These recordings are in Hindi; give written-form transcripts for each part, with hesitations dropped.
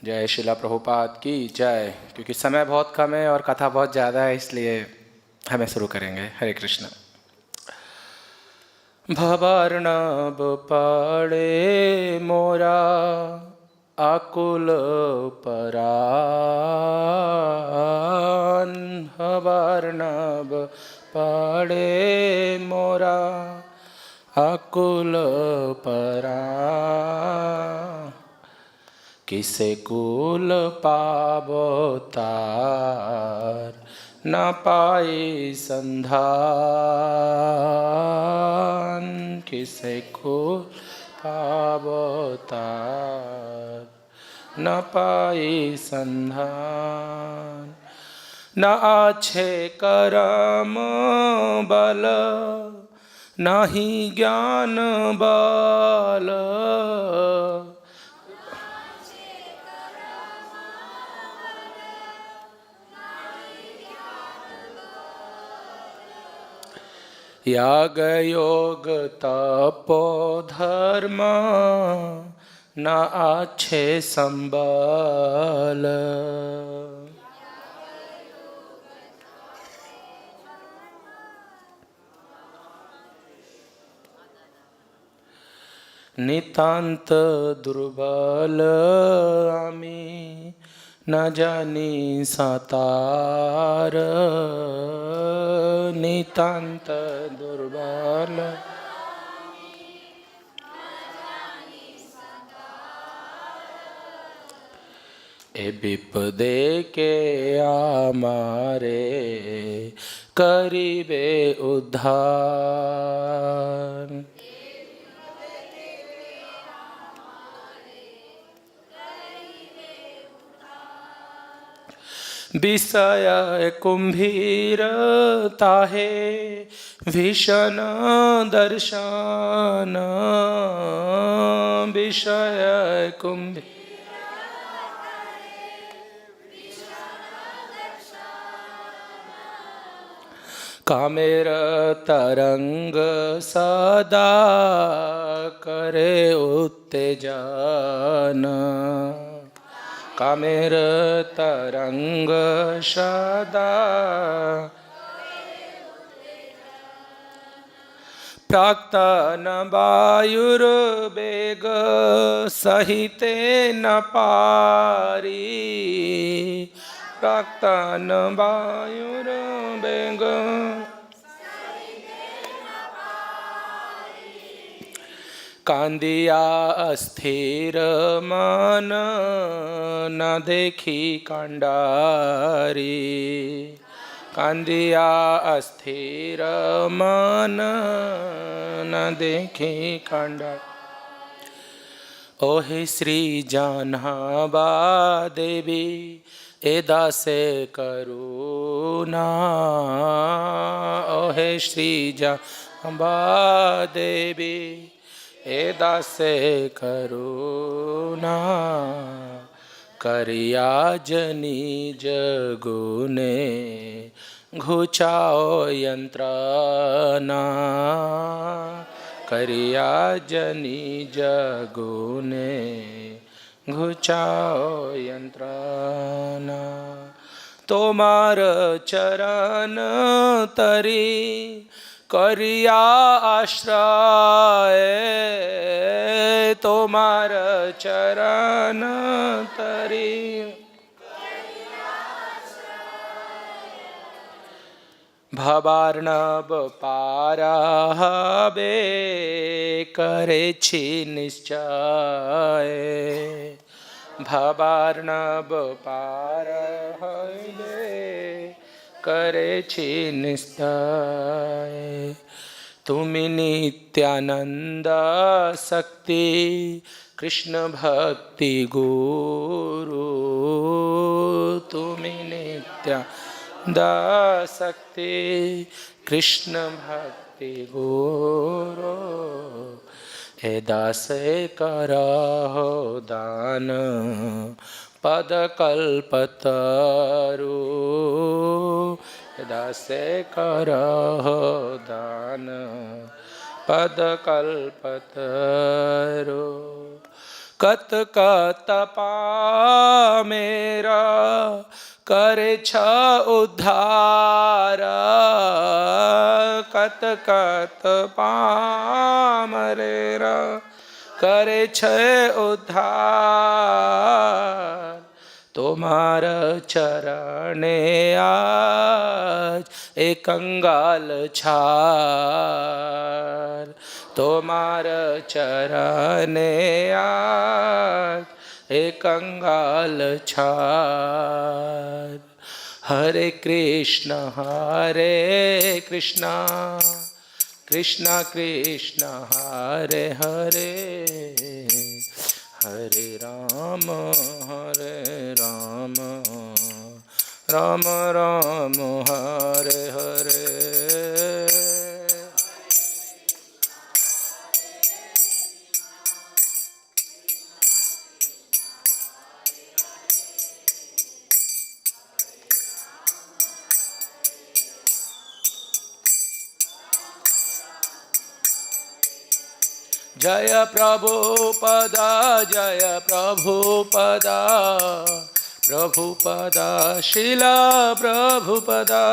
जय शिला प्रभुपाद की जय। क्योंकि समय बहुत कम है और कथा बहुत ज़्यादा है, इसलिए हमें शुरू करेंगे। हरे कृष्ण। भवार्णव पड़े मोरा आकुल परान। भवार्णव पड़े मोरा आकुल परान। किसे कुल पावो तार न पाई संधान। किसे कुल पावो तार न पाई संधान। न आछे करम बल नाही ज्ञान बल। याग योग तपो धर्म न आछे संबल। नितांत दुर्बल आमी न जानी सातार। नितांत दुर्बल ए विपदे के आमारे करिबे उद्धार। विषय कुंभीर ताहे भीषण दर्शन। विषय कुंभीर कामेर तरंग सदा करे उत्तेजन। कामेर तरंग सदा प्राक्तन वायुर्वेग सहिते न पारी। प्राक्तन वायुर्वेग कांदिया अस्थिर मन न देखी कांडारी। कांदिया अस्थिर मन न देखी कांडारी। ओहे श्री जानवा देवी एदा से करुणा। ओहे श्री जानवा देवी एदा से करुणा। करिया जनी जगुने घुचाओ यंत्रणा। करिया जनी जगुने घुचाओ यंत्रणा। तोमार चरण तरी करिया आश्रय। तोमार चरण तरी भवार्णव पार हबे करे छी निश्चय। भवार्णव पार हबे करे छी निश्चय। तुमि नित्यानंद शक्ति कृष्ण भक्ति गुरु। तुमि नित्यानंद शक्ति कृष्ण भक्ति गुरु। एदा से करहो दान पद कल्पतरु। एदा से करहो दान पद कल्पतरु। कत कत मेरा करे छ उद्धार, कत कत मेरा करे छ उद्धार। तुम्हार चरणे आज एक कंगाल छार, तुम्हार चरणे आज एक कंगाल छार। हरे कृष्ण कृष्ण कृष्ण हरे हरे, हरे राम राम राम हरे हरे। जय प्रभुपदा जय प्रभुपदा, प्रभुपदा शिला प्रभुपदा।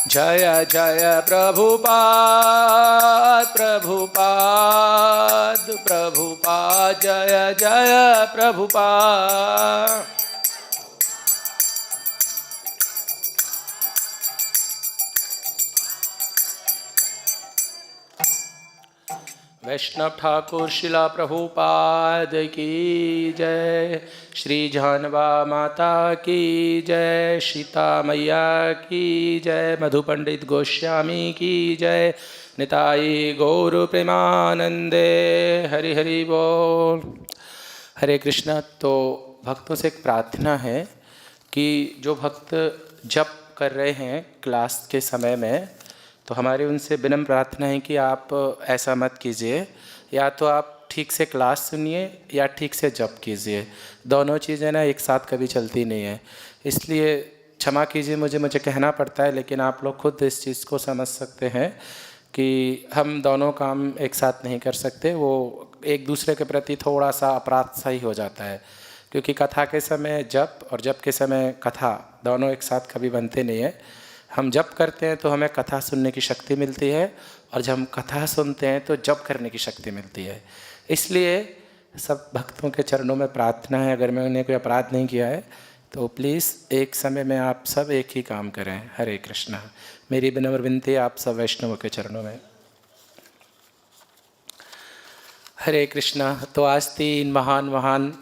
जय जय प्रभुपाद प्रभुपाद प्रभुपाद, जय जय प्रभुपाद। वैष्णव ठाकुर शिला प्रभुपाद की जय, श्री जानवा माता की जय, सीता मैया की जय, मधु पंडित गोस्वामी की जय, निताई गौर प्रेमानंदे। हरि हरि बोल। हरे कृष्णा। तो भक्तों से एक प्रार्थना है कि जो भक्त जप कर रहे हैं क्लास के समय में, तो हमारी उनसे विनम्र प्रार्थना है कि आप ऐसा मत कीजिए, या तो आप ठीक से क्लास सुनिए या ठीक से जप कीजिए। दोनों चीज़ें ना एक साथ कभी चलती नहीं है। इसलिए क्षमा कीजिए, मुझे कहना पड़ता है, लेकिन आप लोग खुद इस चीज़ को समझ सकते हैं कि हम दोनों काम एक साथ नहीं कर सकते। वो एक दूसरे के प्रति थोड़ा सा अपराध सा ही हो जाता है, क्योंकि कथा के समय जप और जप के समय कथा दोनों एक साथ कभी बनते नहीं है। हम जप करते हैं तो हमें कथा सुनने की शक्ति मिलती है, और जब हम कथा सुनते हैं तो जप करने की शक्ति मिलती है। इसलिए सब भक्तों के चरणों में प्रार्थना है, अगर मैंने कोई अपराध नहीं किया है तो प्लीज़ एक समय में आप सब एक ही काम करें। हरे कृष्णा। मेरी विनम्र विनती है आप सब वैष्णवों के चरणों में। हरे कृष्णा। तो आज 3 महान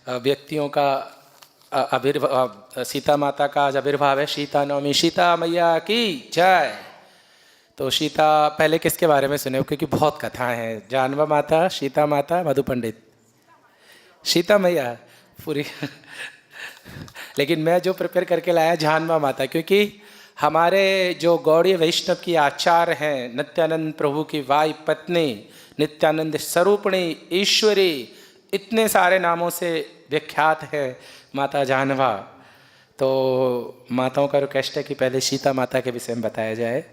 व्यक्तियों का सीता माता का आज आविर्भाव है। सीता नवमी, सीता मैया की जय। तो सीता, पहले किसके बारे में सुने हो, क्योंकि बहुत कथाएं हैं। जानवा माता, सीता माता, मधु पंडित, सीता मैया पूरी लेकिन मैं जो प्रिपेयर करके लाया जानवा माता, क्योंकि हमारे जो गौड़ीय वैष्णव की आचार्य हैं, नित्यानंद प्रभु की वाई पत्नी, नित्यानंद स्वरूपिणी ईश्वरी, इतने सारे नामों से विख्यात है माता जानवा। तो माताओं का रिक्वेस्ट है कि पहले सीता माता के विषय में बताया जाए,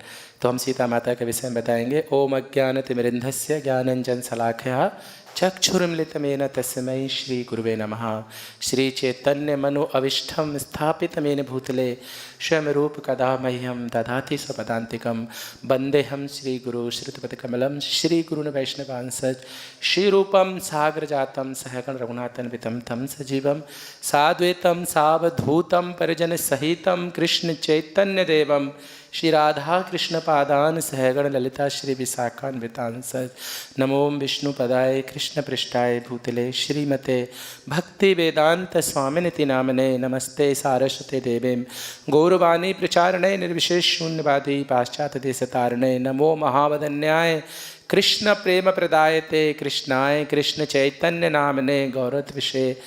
तो हम सीता माता के विषय में बताएंगे। ओम अज्ञानतिमिरन्धस्य ज्ञानंजन शलाकया चक्षुरुन्मिलितमेन तस्मै श्री गुरुवे नमः। श्री चैतन्य मनो अविष्ठम स्थापितमेन भूतले स्वयं रूप कदा मह्यम ददाति स्वपदान्तिकं। वन्देहं श्री गुरु श्रुतपतिकमलं श्री गुरुन् वैष्णवांसज श्री रूपम सागर जातम सहगण रघुनाथन्वितं तं सजीवं साद्वैतं सावधूतं परिजन सहितं कृष्ण चैतन्य देवं श्री राधा कृष्ण पादान सहगण ललिता श्री विशाखान्वितांसज। नमो विष्णुपदाय कृष्ण पृष्ठाय भूतले श्रीमते भक्ति वेदांत स्वामिनिति नामने। नमस्ते सारस्वते देवीं गौरवाणी प्रचारणे निर्विशेष शून्यवादी पाश्चात्य देशतारणे। नमो महावदन्याय कृष्ण प्रेम प्रदायते कृष्णाय कृष्ण चैतन्य नामने गौरत्विषे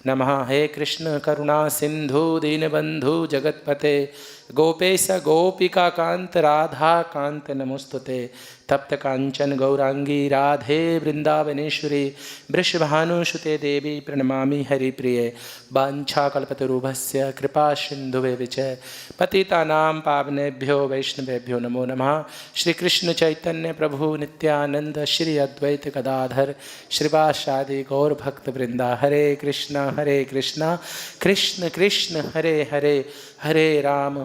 नमः। हे कृष्ण करुणा सिंधु दीनबंधु जगतपते गोपेश गोपिका कांत राधा कांत नमोस्तुते। तप्त कांचन गौरांगी राधे वृंदावनेश्वरी वृषभानुसुते देवी प्रणमामि हरिप्रिये। वाञ्छाकल्पतरुभ्यश्च कृपा सिन्धुभ्यश्च पतितानां पावनेभ्यो वैष्णवेभ्यो नमो नमः। श्री कृष्ण चैतन्य प्रभु नित्यानंद श्री अद्वैत गदाधर श्रीवासादि गौर भक्त वृंदा। हरे कृष्ण कृष्ण कृष्ण हरे हरे, हरे राम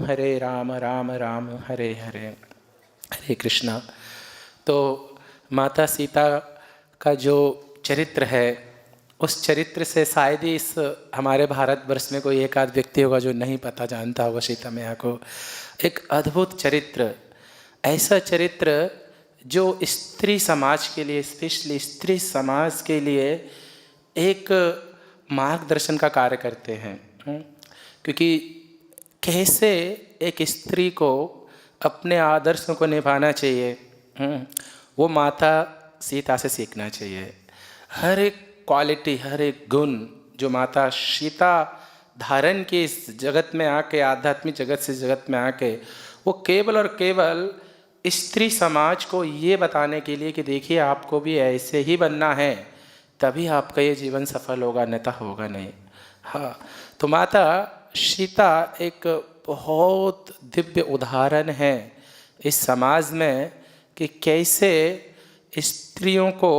राम राम हरे हरे। हरे कृष्णा। तो माता सीता का जो चरित्र है, उस चरित्र से शायद ही इस हमारे भारतवर्ष में कोई एक आध व्यक्ति होगा जो नहीं पता जानता होगा सीता मैया को। एक अद्भुत चरित्र, ऐसा चरित्र जो स्त्री समाज के लिए, स्पेशली स्त्री समाज के लिए एक मार्गदर्शन का कार्य करते हैं। क्योंकि कैसे एक स्त्री को अपने आदर्शों को निभाना चाहिए, वो माता सीता से सीखना चाहिए। हर एक क्वालिटी, हर एक गुण जो माता सीता धारण की इस जगत में आके, आध्यात्मिक जगत से जगत में आके, वो केवल और केवल स्त्री समाज को ये बताने के लिए कि देखिए आपको भी ऐसे ही बनना है, तभी आपका ये जीवन सफल होगा, अन्यथा होगा नहीं। हाँ, तो माता सीता एक बहुत दिव्य उदाहरण है इस समाज में कि कैसे स्त्रियों को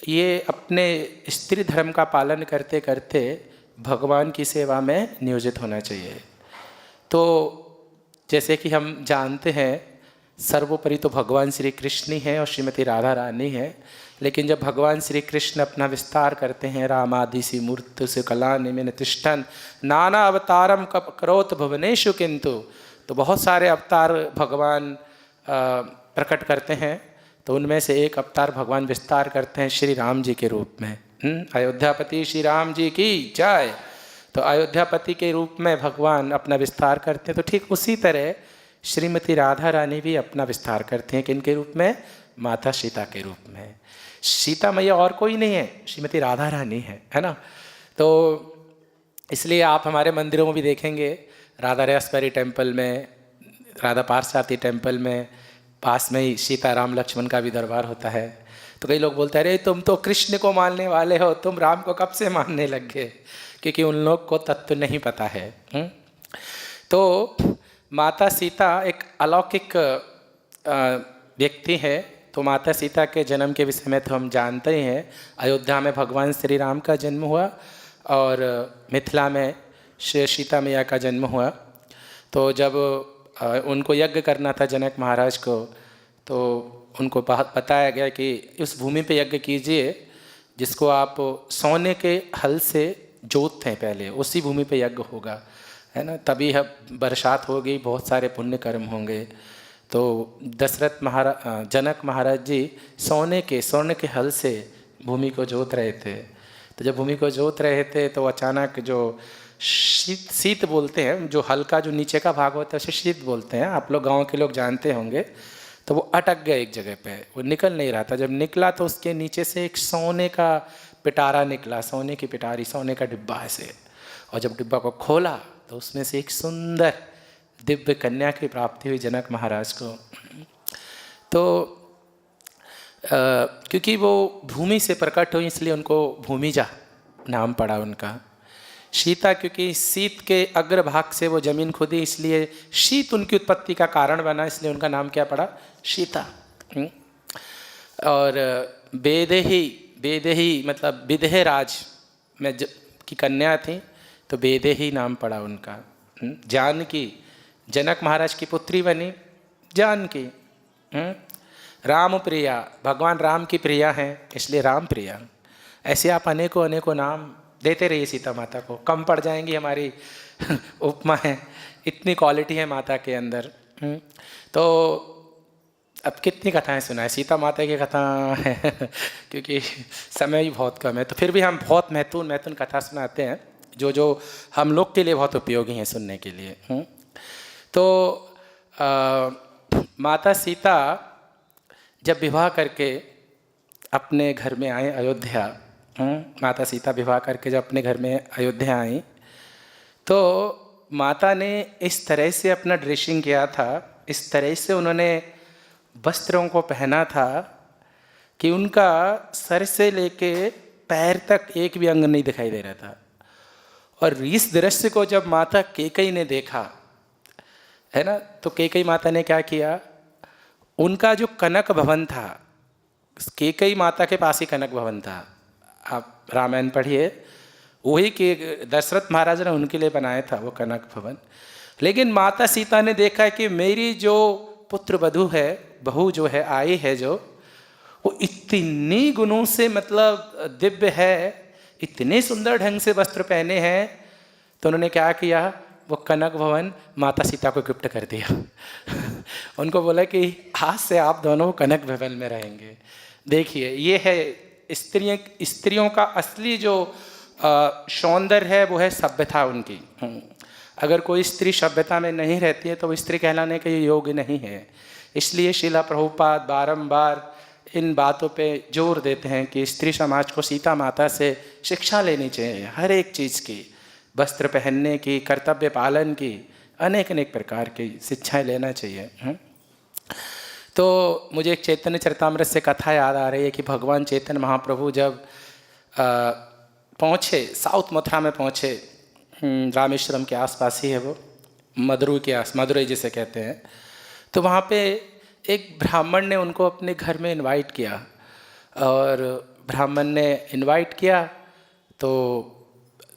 ये अपने स्त्री धर्म का पालन करते करते भगवान की सेवा में नियोजित होना चाहिए। तो जैसे कि हम जानते हैं, सर्वोपरि तो भगवान श्री कृष्ण ही हैं और श्रीमती राधा रानी है। लेकिन जब भगवान श्री कृष्ण अपना विस्तार करते हैं, रामादिशि मूर्ति से कला निमिन तिष्ठन नाना अवतारम करोत भुवनेषु किंतु, तो बहुत सारे अवतार भगवान प्रकट करते हैं। तो उनमें से एक अवतार भगवान विस्तार करते हैं श्री राम जी के रूप में। अयोध्यापति श्री राम जी की जय। तो अयोध्यापति के रूप में भगवान अपना विस्तार करते हैं। तो ठीक उसी तरह श्रीमती राधा रानी भी अपना विस्तार करते हैं, किनके रूप में? माता सीता के रूप में। सीता मैया और कोई नहीं है, श्रीमती राधा रानी है ना। तो इसलिए आप हमारे मंदिरों में भी देखेंगे, राधा रेस्परी टेम्पल में, राधा पार्वती टेम्पल में पास में ही सीता राम लक्ष्मण का भी दरबार होता है। तो कई लोग बोलते हैं, अरे तुम तो कृष्ण को मानने वाले हो, तुम राम को कब से मानने लग गए? क्योंकि उन लोग को तत्व नहीं पता है। तो माता सीता एक अलौकिक व्यक्ति है। तो माता सीता के जन्म के विषय में तो हम जानते ही हैं। अयोध्या में भगवान श्री राम का जन्म हुआ और मिथिला में श्री सीता मैया का जन्म हुआ। तो जब उनको यज्ञ करना था जनक महाराज को, तो उनको बताया गया कि उस भूमि पे यज्ञ कीजिए जिसको आप सोने के हल से जोतते हैं, पहले उसी भूमि पे यज्ञ होगा, है ना। तभी बरसात होगी, बहुत सारे पुण्य कर्म होंगे। तो दशरथ महाराज, जनक महाराज जी स्वर्ण के हल से भूमि को जोत रहे थे। तो जब भूमि को जोत रहे थे तो अचानक जो शीत बोलते हैं, जो हल का जो नीचे का भाग होता है उसे शीत बोलते हैं, आप लोग गांव के लोग जानते होंगे। तो वो अटक गए एक जगह पे, वो निकल नहीं रहा था। जब निकला तो उसके नीचे से एक सोने का पिटारा निकला, सोने की पिटारी, सोने का डिब्बा ऐसे। और जब डिब्बा को खोला तो उसमें से एक सुंदर दिव्य कन्या की प्राप्ति हुई जनक महाराज को। तो क्योंकि वो भूमि से प्रकट हुई इसलिए उनको भूमिजा नाम पड़ा उनका। सीता क्योंकि शीत के अग्रभाग से वो जमीन खुदी, इसलिए शीत उनकी उत्पत्ति का कारण बना, इसलिए उनका नाम क्या पड़ा? सीता। और बेदेही मतलब विदेह राज में की कन्या थी, तो बेदेही नाम पड़ा उनका। जानकी जनक महाराज की पुत्री बनी, जानकी। राम प्रिया, भगवान राम की प्रिया हैं, इसलिए राम प्रिया। ऐसे आप अनेकों नाम देते रहिए सीता माता को, कम पड़ जाएंगी हमारी उपमा है, इतनी क्वालिटी है माता के अंदर। तो अब कितनी कथाएं सुनाएं, सीता माता की कथा है क्योंकि समय ही बहुत कम है। तो फिर भी हम बहुत महत्वपूर्ण कथा सुनाते हैं जो हम लोग के लिए बहुत उपयोगी हैं सुनने के लिए। तो माता सीता जब विवाह करके अपने घर में आए अयोध्या, माता सीता विवाह करके जब अपने घर में अयोध्या आई, तो माता ने इस तरह से अपना ड्रेसिंग किया था, इस तरह से उन्होंने वस्त्रों को पहना था कि उनका सर से लेके पैर तक एक भी अंग नहीं दिखाई दे रहा था। और इस दृश्य को जब माता कैकेयी ने देखा, है ना, तो कैकेयी माता ने क्या किया, उनका जो कनक भवन था, कैकेयी माता के पास ही कनक भवन था, आप रामायण पढ़िए, वही के दशरथ महाराज ने उनके लिए बनाया था वो कनक भवन। लेकिन माता सीता ने देखा कि मेरी जो पुत्र वधू है, बहू जो है, आई है जो, वो इतनी गुणों से मतलब दिव्य है, इतने सुंदर ढंग से वस्त्र पहने हैं। तो उन्होंने क्या किया, वो कनक भवन माता सीता को गिफ्ट कर दिया। उनको बोला कि आज से आप दोनों कनक भवन में रहेंगे। देखिए, ये है स्त्रियों का असली जो सौंदर्य है, वो है सभ्यता उनकी। अगर कोई स्त्री सभ्यता में नहीं रहती है तो वो स्त्री कहलाने के योग्य नहीं है। इसलिए श्रीला प्रभुपाद बारंबार इन बातों पे जोर देते हैं कि स्त्री समाज को सीता माता से शिक्षा लेनी चाहिए, हर एक चीज़ की, वस्त्र पहनने की, कर्तव्य पालन की, अनेक अनेक प्रकार की शिक्षाएं लेना चाहिए। तो मुझे एक चैतन्य चरितामृत से कथा याद आ रही है कि भगवान चैतन्य महाप्रभु जब पहुँचे, साउथ मथुरा में पहुँचे, रामेश्वरम के आसपास ही है वो, मदुरई जिसे कहते हैं, तो वहाँ पे एक ब्राह्मण ने उनको अपने घर में इनवाइट किया। और ब्राह्मण ने इनवाइट किया तो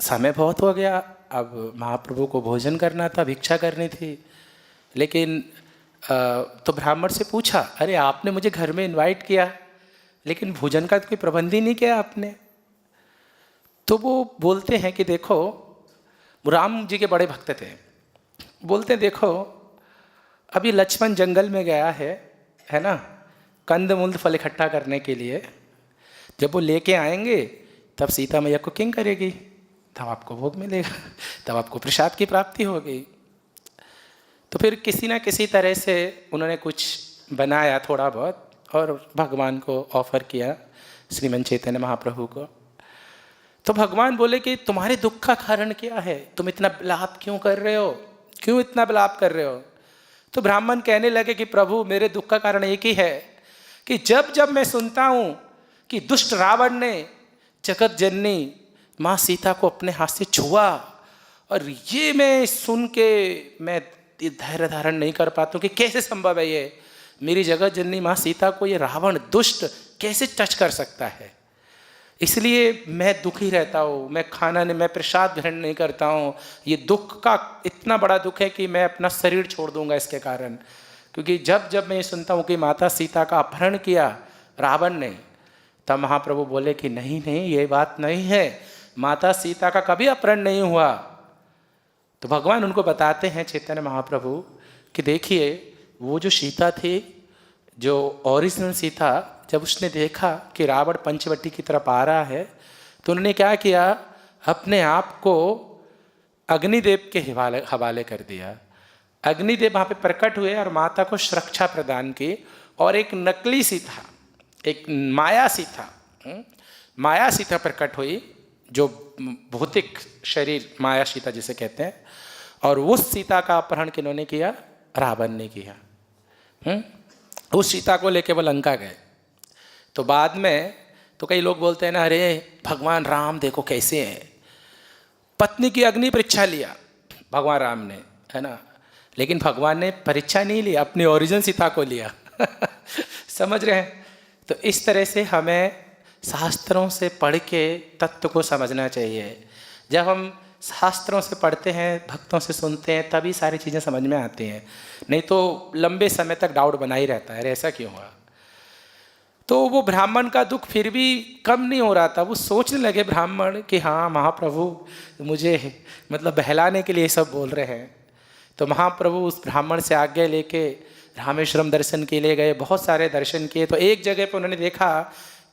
समय बहुत हो गया, अब महाप्रभु को भोजन करना था, भिक्षा करनी थी। लेकिन तो ब्राह्मण से पूछा, अरे आपने मुझे घर में इनवाइट किया लेकिन भोजन का तो कोई प्रबंध ही नहीं किया आपने। तो वो बोलते हैं कि देखो, राम जी के बड़े भक्त थे, बोलते हैं देखो, अभी लक्ष्मण जंगल में गया है ना, कंद मूल फल इकट्ठा करने के लिए। जब वो लेके आएंगे तब सीता मैया कुकिंग करेगी, तब आपको भोग मिलेगा, तब आपको प्रसाद की प्राप्ति होगी। तो फिर किसी ना किसी तरह से उन्होंने कुछ बनाया थोड़ा बहुत और भगवान को ऑफर किया, श्रीमन चैतन्य महाप्रभु को। तो भगवान बोले कि तुम्हारे दुख का कारण क्या है, तुम इतना विलाप क्यों कर रहे हो, क्यों इतना विलाप कर रहे हो। तो ब्राह्मण कहने लगे कि प्रभु, मेरे दुख का कारण एक ही है कि जब जब मैं सुनता हूँ कि दुष्ट रावण ने जगत जननी माँ सीता को अपने हाथ से छुआ, और ये मैं सुन के मैं धैर्य धारण नहीं कर पाता हूँ कि कैसे संभव है ये, मेरी जगत जननी माँ सीता को ये रावण दुष्ट कैसे टच कर सकता है। इसलिए मैं दुखी रहता हूँ, मैं प्रसाद ग्रहण नहीं करता हूँ। ये दुख का इतना बड़ा दुख है कि मैं अपना शरीर छोड़ दूंगा इसके कारण। क्योंकि जब जब मैं ये सुनता हूँ कि माता सीता का अपहरण किया रावण ने, तब महाप्रभु बोले कि नहीं नहीं, ये बात नहीं है, माता सीता का कभी अपहरण नहीं हुआ। तो भगवान उनको बताते हैं, चैतन्य महाप्रभु, कि देखिए वो जो सीता थी, जो ओरिजिनल सीता, जब उसने देखा कि रावण पंचवटी की तरफ आ रहा है, तो उन्होंने क्या किया, अपने आप को अग्निदेव के हवाले कर दिया। अग्निदेव वहाँ पे प्रकट हुए और माता को सुरक्षा प्रदान की। और एक नकली सीता, एक माया सीता प्रकट हुई, जो भौतिक शरीर माया सीता जिसे कहते हैं, और उस सीता का अपहरण किन्होंने किया, रावण ने किया। उस सीता को लेके वो लंका गए। तो बाद में तो कई लोग बोलते हैं ना, अरे भगवान राम देखो कैसे हैं, पत्नी की अग्नि परीक्षा लिया भगवान राम ने, है ना, लेकिन भगवान ने परीक्षा नहीं लिया, अपनी ओरिजिनल सीता को लिया। समझ रहे हैं। तो इस तरह से हमें शास्त्रों से पढ़ के तत्व को समझना चाहिए। जब हम शास्त्रों से पढ़ते हैं, भक्तों से सुनते हैं, तभी सारी चीज़ें समझ में आती हैं, नहीं तो लंबे समय तक डाउट बना ही रहता है, अरे ऐसा क्यों हुआ। तो वो ब्राह्मण का दुख फिर भी कम नहीं हो रहा था। वो सोचने लगे ब्राह्मण कि हाँ, महाप्रभु मुझे मतलब बहलाने के लिए सब बोल रहे हैं। तो महाप्रभु उस ब्राह्मण से आज्ञा लेके रामेश्वरम दर्शन के लिए गए, बहुत सारे दर्शन किए। तो एक जगह पर उन्होंने देखा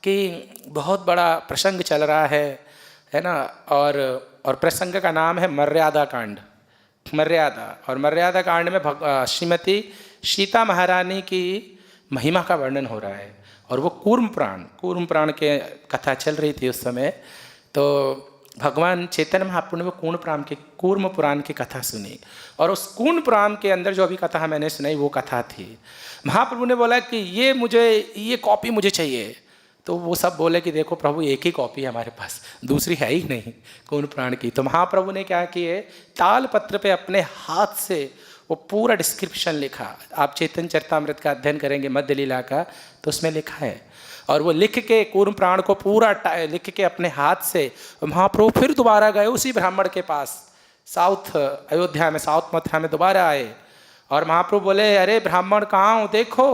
कि बहुत बड़ा प्रसंग चल रहा है ना, और प्रसंग का नाम है मर्यादा कांड, और मर्यादा कांड में श्रीमती सीता महारानी की महिमा का वर्णन हो रहा है। और वो कूर्म प्राण के कथा चल रही थी उस समय। तो भगवान चैतन्य महाप्रभु ने वो कूर्म पुराण की कथा सुनी, और उस कूर्म पुराण के अंदर जो अभी कथा मैंने सुनाई वो कथा थी। महाप्रभु ने बोला कि ये कॉपी मुझे चाहिए। तो वो सब बोले कि देखो प्रभु, एक ही कॉपी है हमारे पास, दूसरी है ही नहीं कूर्म पुराण की। तो महाप्रभु ने क्या किए, ताल पत्र पे अपने हाथ से वो पूरा डिस्क्रिप्शन लिखा। आप चैतन्य चरितामृत का अध्ययन करेंगे मध्य लीला का, तो उसमें लिखा है। और वो लिख के कूर्म पुराण को पूरा लिख के अपने हाथ से महाप्रभु फिर दोबारा गए उसी ब्राह्मण के पास, साउथ अयोध्या में, साउथ मथुरा में दोबारा आए। और महाप्रभु बोले, अरे ब्राह्मण कहाँ हो, देखो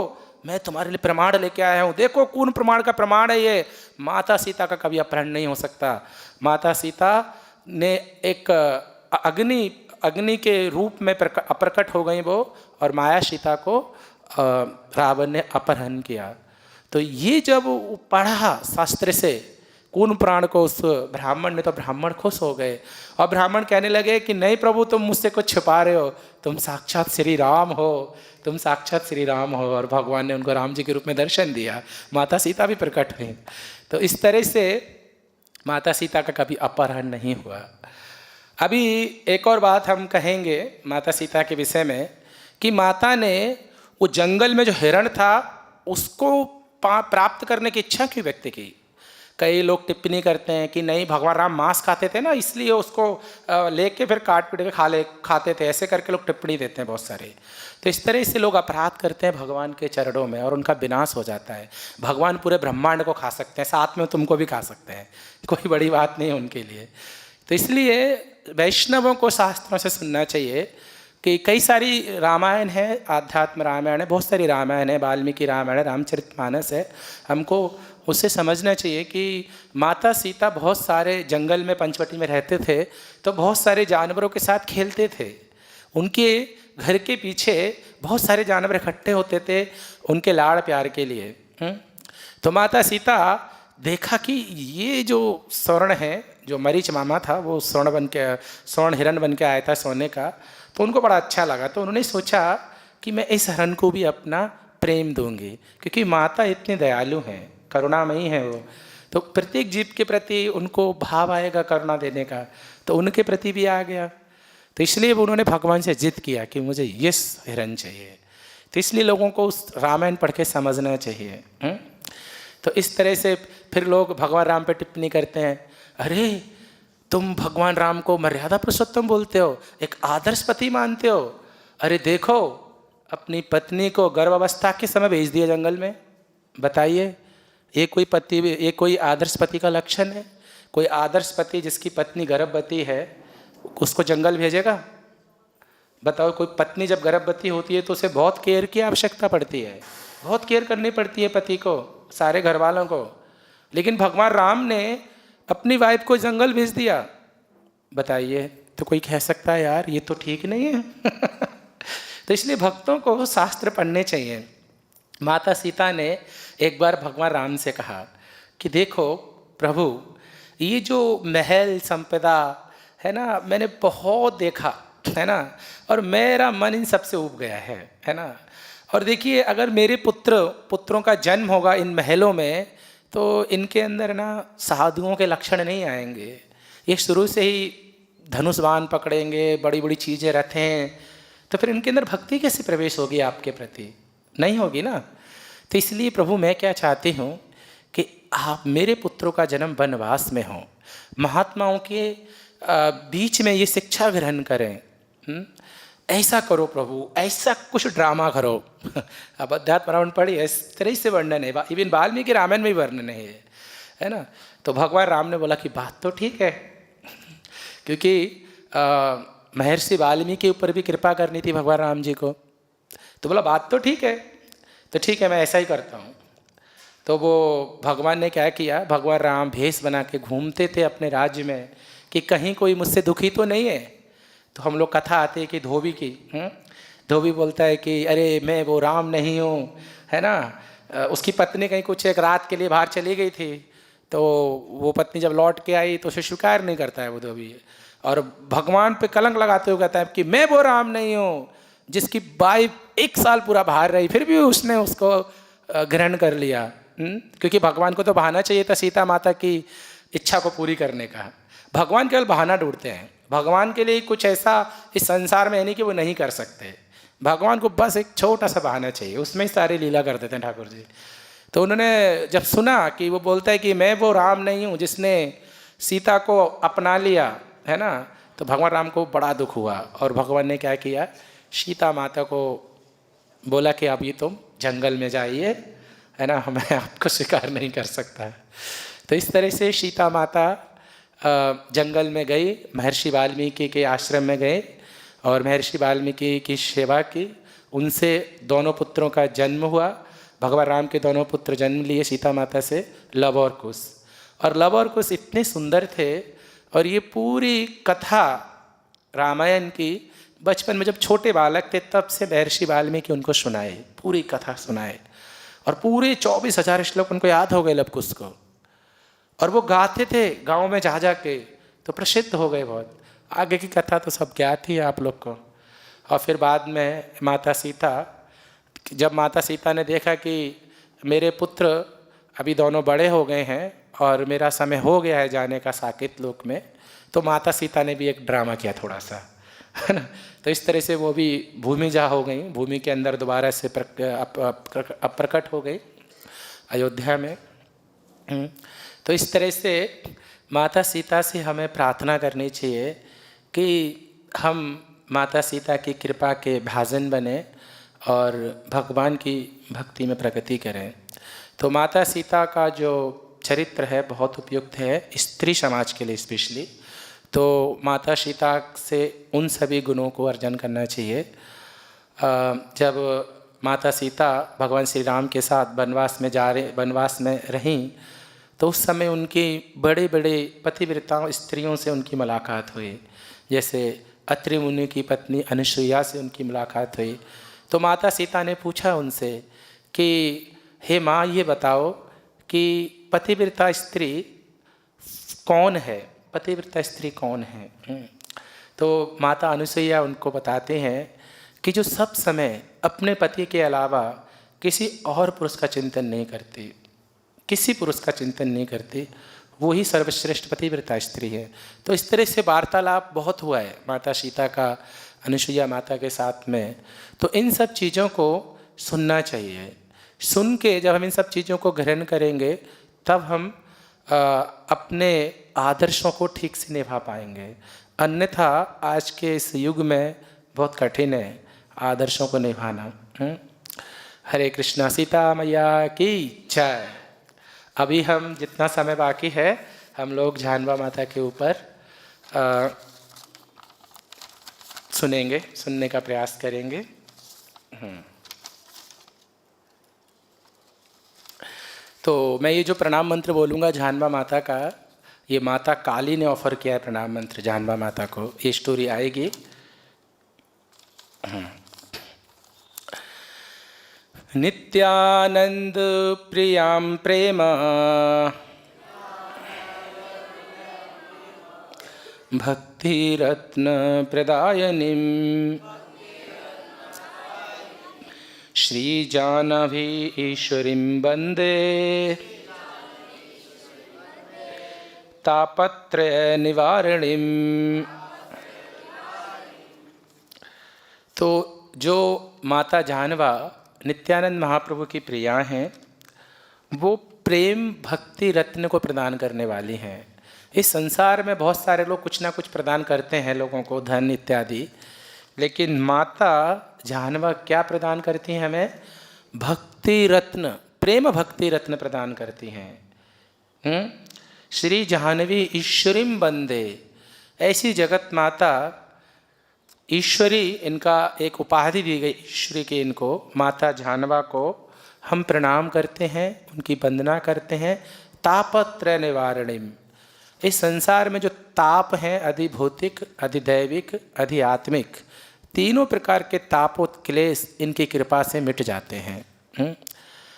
मैं तुम्हारे लिए प्रमाण लेके आया हूँ, देखो कूर्म प्रमाण का प्रमाण है ये, माता सीता का कभी अपहरण नहीं हो सकता। माता सीता ने एक अग्नि के रूप में अप्रकट हो गई वो, और माया सीता को रावण ने अपहरण किया। तो ये जब पढ़ा शास्त्र से कूर्म पुराण को उस ब्राह्मण ने, तो ब्राह्मण खुश हो गए। और ब्राह्मण कहने लगे कि नहीं प्रभु, तुम मुझसे कुछ छुपा रहे हो, तुम साक्षात श्री राम हो, तुम साक्षात श्री राम हो। और भगवान ने उनको राम जी के रूप में दर्शन दिया, माता सीता भी प्रकट हुई। तो इस तरह से माता सीता का कभी अपहरण नहीं हुआ। अभी एक और बात हम कहेंगे माता सीता के विषय में, कि माता ने वो जंगल में जो हिरण था उसको प्राप्त करने की इच्छा क्यों व्यक्त की। कई लोग टिप्पणी करते हैं कि नहीं, भगवान राम मांस खाते थे ना, इसलिए उसको लेके फिर काट पीट के खाते थे, ऐसे करके लोग टिप्पणी देते हैं बहुत सारे। तो इस तरह से लोग अपराध करते हैं भगवान के चरणों में, और उनका विनाश हो जाता है। भगवान पूरे ब्रह्मांड को खा सकते हैं, साथ में तुमको भी खा सकते हैं, कोई बड़ी बात नहीं है उनके लिए। तो इसलिए वैष्णवों को शास्त्रों से सुनना चाहिए कि कई सारी रामायण है, आध्यात्म रामायण है, बहुत सारी रामायण है, वाल्मीकि रामायण है, रामचरितमानस है। हमको उससे समझना चाहिए कि माता सीता बहुत सारे जंगल में पंचवटी में रहते थे, तो बहुत सारे जानवरों के साथ खेलते थे। उनके घर के पीछे बहुत सारे जानवर इकट्ठे होते थे उनके लाड़ प्यार के लिए। तो माता सीता देखा कि ये जो स्वर्ण है, जो मरीच मामा था वो स्वर्ण हिरण बन के आया था सोने का, तो उनको बड़ा अच्छा लगा। तो उन्होंने सोचा कि मैं इस हिरण को भी अपना प्रेम दूंगी, क्योंकि माता इतनी दयालु हैं, करुणामयी है वो, तो प्रत्येक जीव के प्रति उनको भाव आएगा करुणा देने का, तो उनके प्रति भी आ गया। तो इसलिए उन्होंने भगवान से जिद किया कि मुझे ये हिरण चाहिए। तो इसलिए लोगों को उस रामायण पढ़ के समझना चाहिए। तो इस तरह से फिर लोग भगवान राम पे टिप्पणी करते हैं, अरे तुम भगवान राम को मर्यादा पुरुषोत्तम बोलते हो, एक आदर्श पति मानते हो। अरे देखो, अपनी पत्नी को गर्भावस्था के समय भेज दिया जंगल में, बताइए ये कोई आदर्श पति का लक्षण है? कोई आदर्श पति जिसकी पत्नी गर्भवती है उसको जंगल भेजेगा? बताओ, कोई पत्नी जब गर्भवती होती है तो उसे बहुत केयर की आवश्यकता पड़ती है, बहुत केयर करनी पड़ती है पति को, सारे घर वालों को। लेकिन भगवान राम ने अपनी वाइफ को जंगल भेज दिया, बताइए। तो कोई कह सकता है यार ये तो ठीक नहीं है। तो इसलिए भक्तों को शास्त्र पढ़ने चाहिए। माता सीता ने एक बार भगवान राम से कहा कि देखो प्रभु, ये जो महल संपदा है ना, मैंने बहुत देखा है ना, और मेरा मन इन सबसे ऊब गया है ना। और देखिए, अगर मेरे पुत्रों का जन्म होगा इन महलों में, तो इनके अंदर ना साधुओं के लक्षण नहीं आएंगे। ये शुरू से ही धनुष-बाण पकड़ेंगे, बड़ी बड़ी चीज़ें रखें, तो फिर इनके अंदर भक्ति कैसे प्रवेश होगी आपके प्रति? नहीं होगी ना। तो इसलिए प्रभु मैं क्या चाहती हूँ कि आप मेरे पुत्रों का जन्म वनवास में हो, महात्माओं के बीच में ये शिक्षा ग्रहण करें। ऐसा करो प्रभु, ऐसा कुछ ड्रामा करो। अब अध्यात्म रामायण पढ़िए, इस तरह से वर्णन है, इवन वाल्मीकि रामायण में भी वर्णन है ना। तो भगवान राम ने बोला कि बात तो ठीक है, क्योंकि महर्षि वाल्मीकि के ऊपर भी कृपा करनी थी भगवान राम जी को। तो बोला बात तो ठीक है, तो ठीक है मैं ऐसा ही करता हूँ। तो वो भगवान ने क्या किया, भगवान राम भेष बना के घूमते थे अपने राज्य में कि कहीं कोई मुझसे दुखी तो नहीं है। तो हम लोग कथा आती है कि धोबी की, धोबी बोलता है कि अरे मैं वो राम नहीं हूँ, है ना। उसकी पत्नी कहीं कुछ एक रात के लिए बाहर चली गई थी, तो वो पत्नी जब लौट के आई तो उसे स्वीकार नहीं करता है वो धोबी, और भगवान पे कलंक लगाते हुए कहता है कि मैं वो राम नहीं हूँ जिसकी वाइफ 1 साल पूरा बाहर रही, फिर भी उसने उसको ग्रहण कर लिया। क्योंकि भगवान को तो बहाना चाहिए था सीता माता की इच्छा को पूरी करने का। भगवान केवल बहाना ढूंढते हैं। भगवान के लिए कुछ ऐसा इस संसार में है नहीं कि वो नहीं कर सकते। भगवान को बस एक छोटा सा बहाना चाहिए, उसमें ही सारी लीला कर देते हैं ठाकुर जी। तो उन्होंने जब सुना कि वो बोलता है कि मैं वो राम नहीं हूँ जिसने सीता को अपना लिया है ना, तो भगवान राम को बड़ा दुख हुआ और भगवान ने क्या किया, सीता माता को बोला कि अभी तुम जंगल में जाइए, है ना, मैं आपको स्वीकार नहीं कर सकता है। तो इस तरह से सीता माता जंगल में गई, महर्षि वाल्मीकि के आश्रम में गए और महर्षि वाल्मीकि की सेवा की। उनसे दोनों पुत्रों का जन्म हुआ। भगवान राम के दोनों पुत्र जन्म लिए सीता माता से, लव और कुश। और लव और कुश इतने सुंदर थे और ये पूरी कथा रामायण की बचपन में जब छोटे बालक थे तब से महर्षि वाल्मीकि उनको सुनाए, पूरी कथा सुनाए और पूरे 24,000 श्लोक उनको याद हो गए लव कुश को। और वो गाते थे गाँव में जा के, तो प्रसिद्ध हो गए बहुत। आगे की कथा तो सब ज्ञात ही है आप लोग को। और फिर बाद में माता सीता, जब माता सीता ने देखा कि मेरे पुत्र अभी दोनों बड़े हो गए हैं और मेरा समय हो गया है जाने का साकेत लोक में, तो माता सीता ने भी एक ड्रामा किया थोड़ा सा, है ना। तो इस तरह से वो भी भूमिजा हो गई, भूमि के अंदर दोबारा से अप्रकट हो गई अयोध्या में। तो इस तरह से माता सीता से हमें प्रार्थना करनी चाहिए कि हम माता सीता की कृपा के भाजन बने और भगवान की भक्ति में प्रगति करें। तो माता सीता का जो चरित्र है बहुत उपयुक्त है स्त्री समाज के लिए स्पेशली। तो माता सीता से उन सभी गुणों को अर्जन करना चाहिए। जब माता सीता भगवान श्री राम के साथ वनवास में रहीं, तो उस समय उनकी बड़े बड़े पतिव्रता स्त्रियों से उनकी मुलाकात हुई। जैसे अत्रि मुनि की पत्नी अनुसुईया से उनकी मुलाकात हुई। तो माता सीता ने पूछा उनसे कि हे माँ, ये बताओ कि पतिव्रता स्त्री कौन है, पतिव्रता स्त्री कौन है। तो माता अनुसुईया उनको बताते हैं कि जो सब समय अपने पति के अलावा किसी और पुरुष का चिंतन नहीं करती, किसी पुरुष का चिंतन नहीं करती, वो ही सर्वश्रेष्ठ पतिव्रता स्त्री है। तो इस तरह से वार्तालाप बहुत हुआ है माता सीता का अनुसुईया माता के साथ में। तो इन सब चीज़ों को सुनना चाहिए। सुन के जब हम इन सब चीज़ों को ग्रहण करेंगे तब हम अपने आदर्शों को ठीक से निभा पाएंगे। अन्यथा आज के इस युग में बहुत कठिन है आदर्शों को निभाना। हरे कृष्णा। सीता मैया की जय। अभी हम जितना समय बाकी है हम लोग जानवा माता के ऊपर सुनने का प्रयास करेंगे। तो मैं ये जो प्रणाम मंत्र बोलूँगा जानवा माता का, ये माता काली ने ऑफर किया है प्रणाम मंत्र जानवा माता को। ये स्टोरी आएगी। नित्यानंद प्रियां प्रेम भक्ति रत्न प्रदायनीं श्री जानवी ईश्वरीं वंदे तापत्रय निवारणीं। तो जो माता जानवा नित्यानंद महाप्रभु की प्रिया हैं, वो प्रेम भक्ति रत्न को प्रदान करने वाली हैं। इस संसार में बहुत सारे लोग कुछ ना कुछ प्रदान करते हैं लोगों को, धन इत्यादि, लेकिन माता जानवा क्या प्रदान करती हैं हमें? भक्ति रत्न, प्रेम भक्ति रत्न प्रदान करती हैं। श्री जाह्नवी ईश्वरीं वंदे, ऐसी जगत माता ईश्वरी, इनका एक उपाधि दी गई ईश्वरी की, इनको माता जानवा को हम प्रणाम करते हैं, उनकी वंदना करते हैं। तापत्रय निवारणीं, इस संसार में जो ताप हैं अधिभौतिक, अधिदैविक, अधिआत्मिक, तीनों प्रकार के तापोत्क्लेश इनकी कृपा से मिट जाते हैं।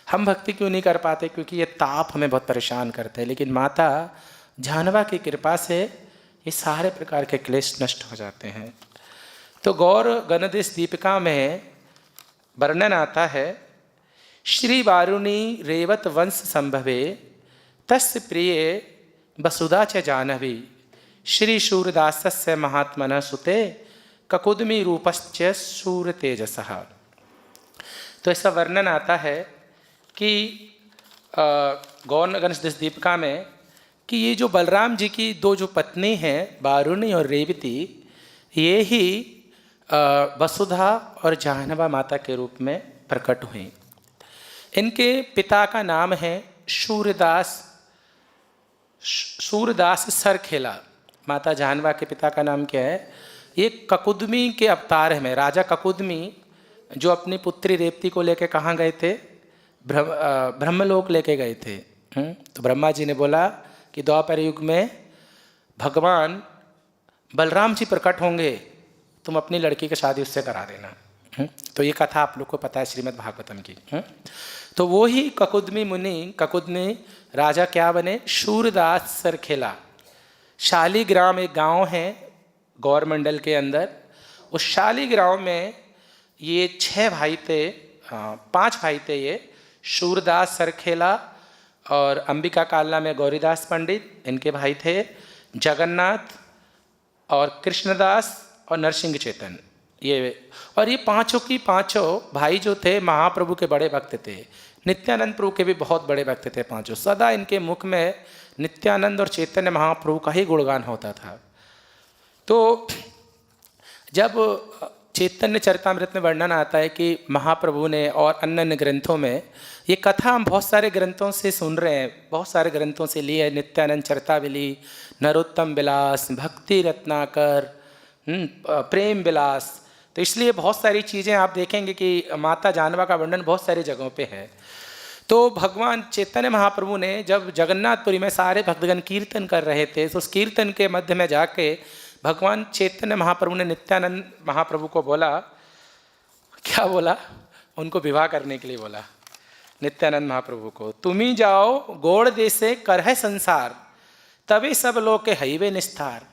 हम भक्ति क्यों नहीं कर पाते? क्योंकि ये ताप हमें बहुत परेशान करते हैं, लेकिन माता जानवा की कृपा से ये सारे प्रकार के क्लेश नष्ट हो जाते हैं। तो गौर गणदेश दीपिका में वर्णन आता है, श्री वारुणी रेवत वंश संभवे तस्य प्रिय वसुधा च जानवी श्री शूरदासस्य महात्मनः सुते ककुदमी रूपश्च सूर्य तेजसः। तो ऐसा वर्णन आता है कि गौर गणेश दीपिका में कि ये जो बलराम जी की दो जो पत्नी हैं बारुणी और रेवती, ये ही वसुधा और जाह्नवा माता के रूप में प्रकट हुई। इनके पिता का नाम है सूरदास सरखेला। माता जाह्नवा के पिता का नाम क्या है? ये ककुदमी के अवतार हैं। राजा ककुदमी जो अपनी पुत्री रेवती को लेकर कहाँ गए थे? ब्रह्मलोक लेके गए थे। तो ब्रह्मा जी ने बोला कि द्वापर युग में भगवान बलराम जी प्रकट होंगे, तुम अपनी लड़की की शादी उससे करा देना। तो ये कथा आप लोग को पता है श्रीमद् भागवतम की। तो वो ही ककुदमी राजा क्या बने? शूरदास सरखेला। शालीग्राम एक गांव है गौरमंडल के अंदर। उस शालीग्राम में ये 5 भाई थे। ये शूरदास सरखेला और अंबिका कालना में गौरीदास पंडित, इनके भाई थे जगन्नाथ और कृष्णदास और नरसिंह चेतन। ये पांचों भाई जो थे महाप्रभु के बड़े भक्त थे। नित्यानंद प्रभु के भी बहुत बड़े भक्त थे पांचों। सदा इनके मुख में नित्यानंद और चैतन्य महाप्रभु का ही गुणगान होता था। तो जब चैतन्य चरितामृत में वर्णन आता है कि महाप्रभु ने और अन्य ग्रंथों में, ये कथा हम बहुत सारे ग्रंथों से सुन रहे हैं, बहुत सारे ग्रंथों से ली है। नित्यानंद चरितावली, नरोत्तम विलास, भक्ति रत्नाकर, प्रेम विलास। तो इसलिए बहुत सारी चीज़ें आप देखेंगे कि माता जाह्नवा का वर्णन बहुत सारी जगहों पे है। तो भगवान चैतन्य महाप्रभु ने जब जगन्नाथपुरी में सारे भक्तगण कीर्तन कर रहे थे, तो उस कीर्तन के मध्य में जाके भगवान चैतन्य महाप्रभु ने नित्यानंद महाप्रभु को बोला, क्या बोला? उनको विवाह करने के लिए बोला नित्यानंद महाप्रभु को, तुम ही जाओ गौड़ देशे कर है संसार, तभी सब लोग के हईवे निस्तार।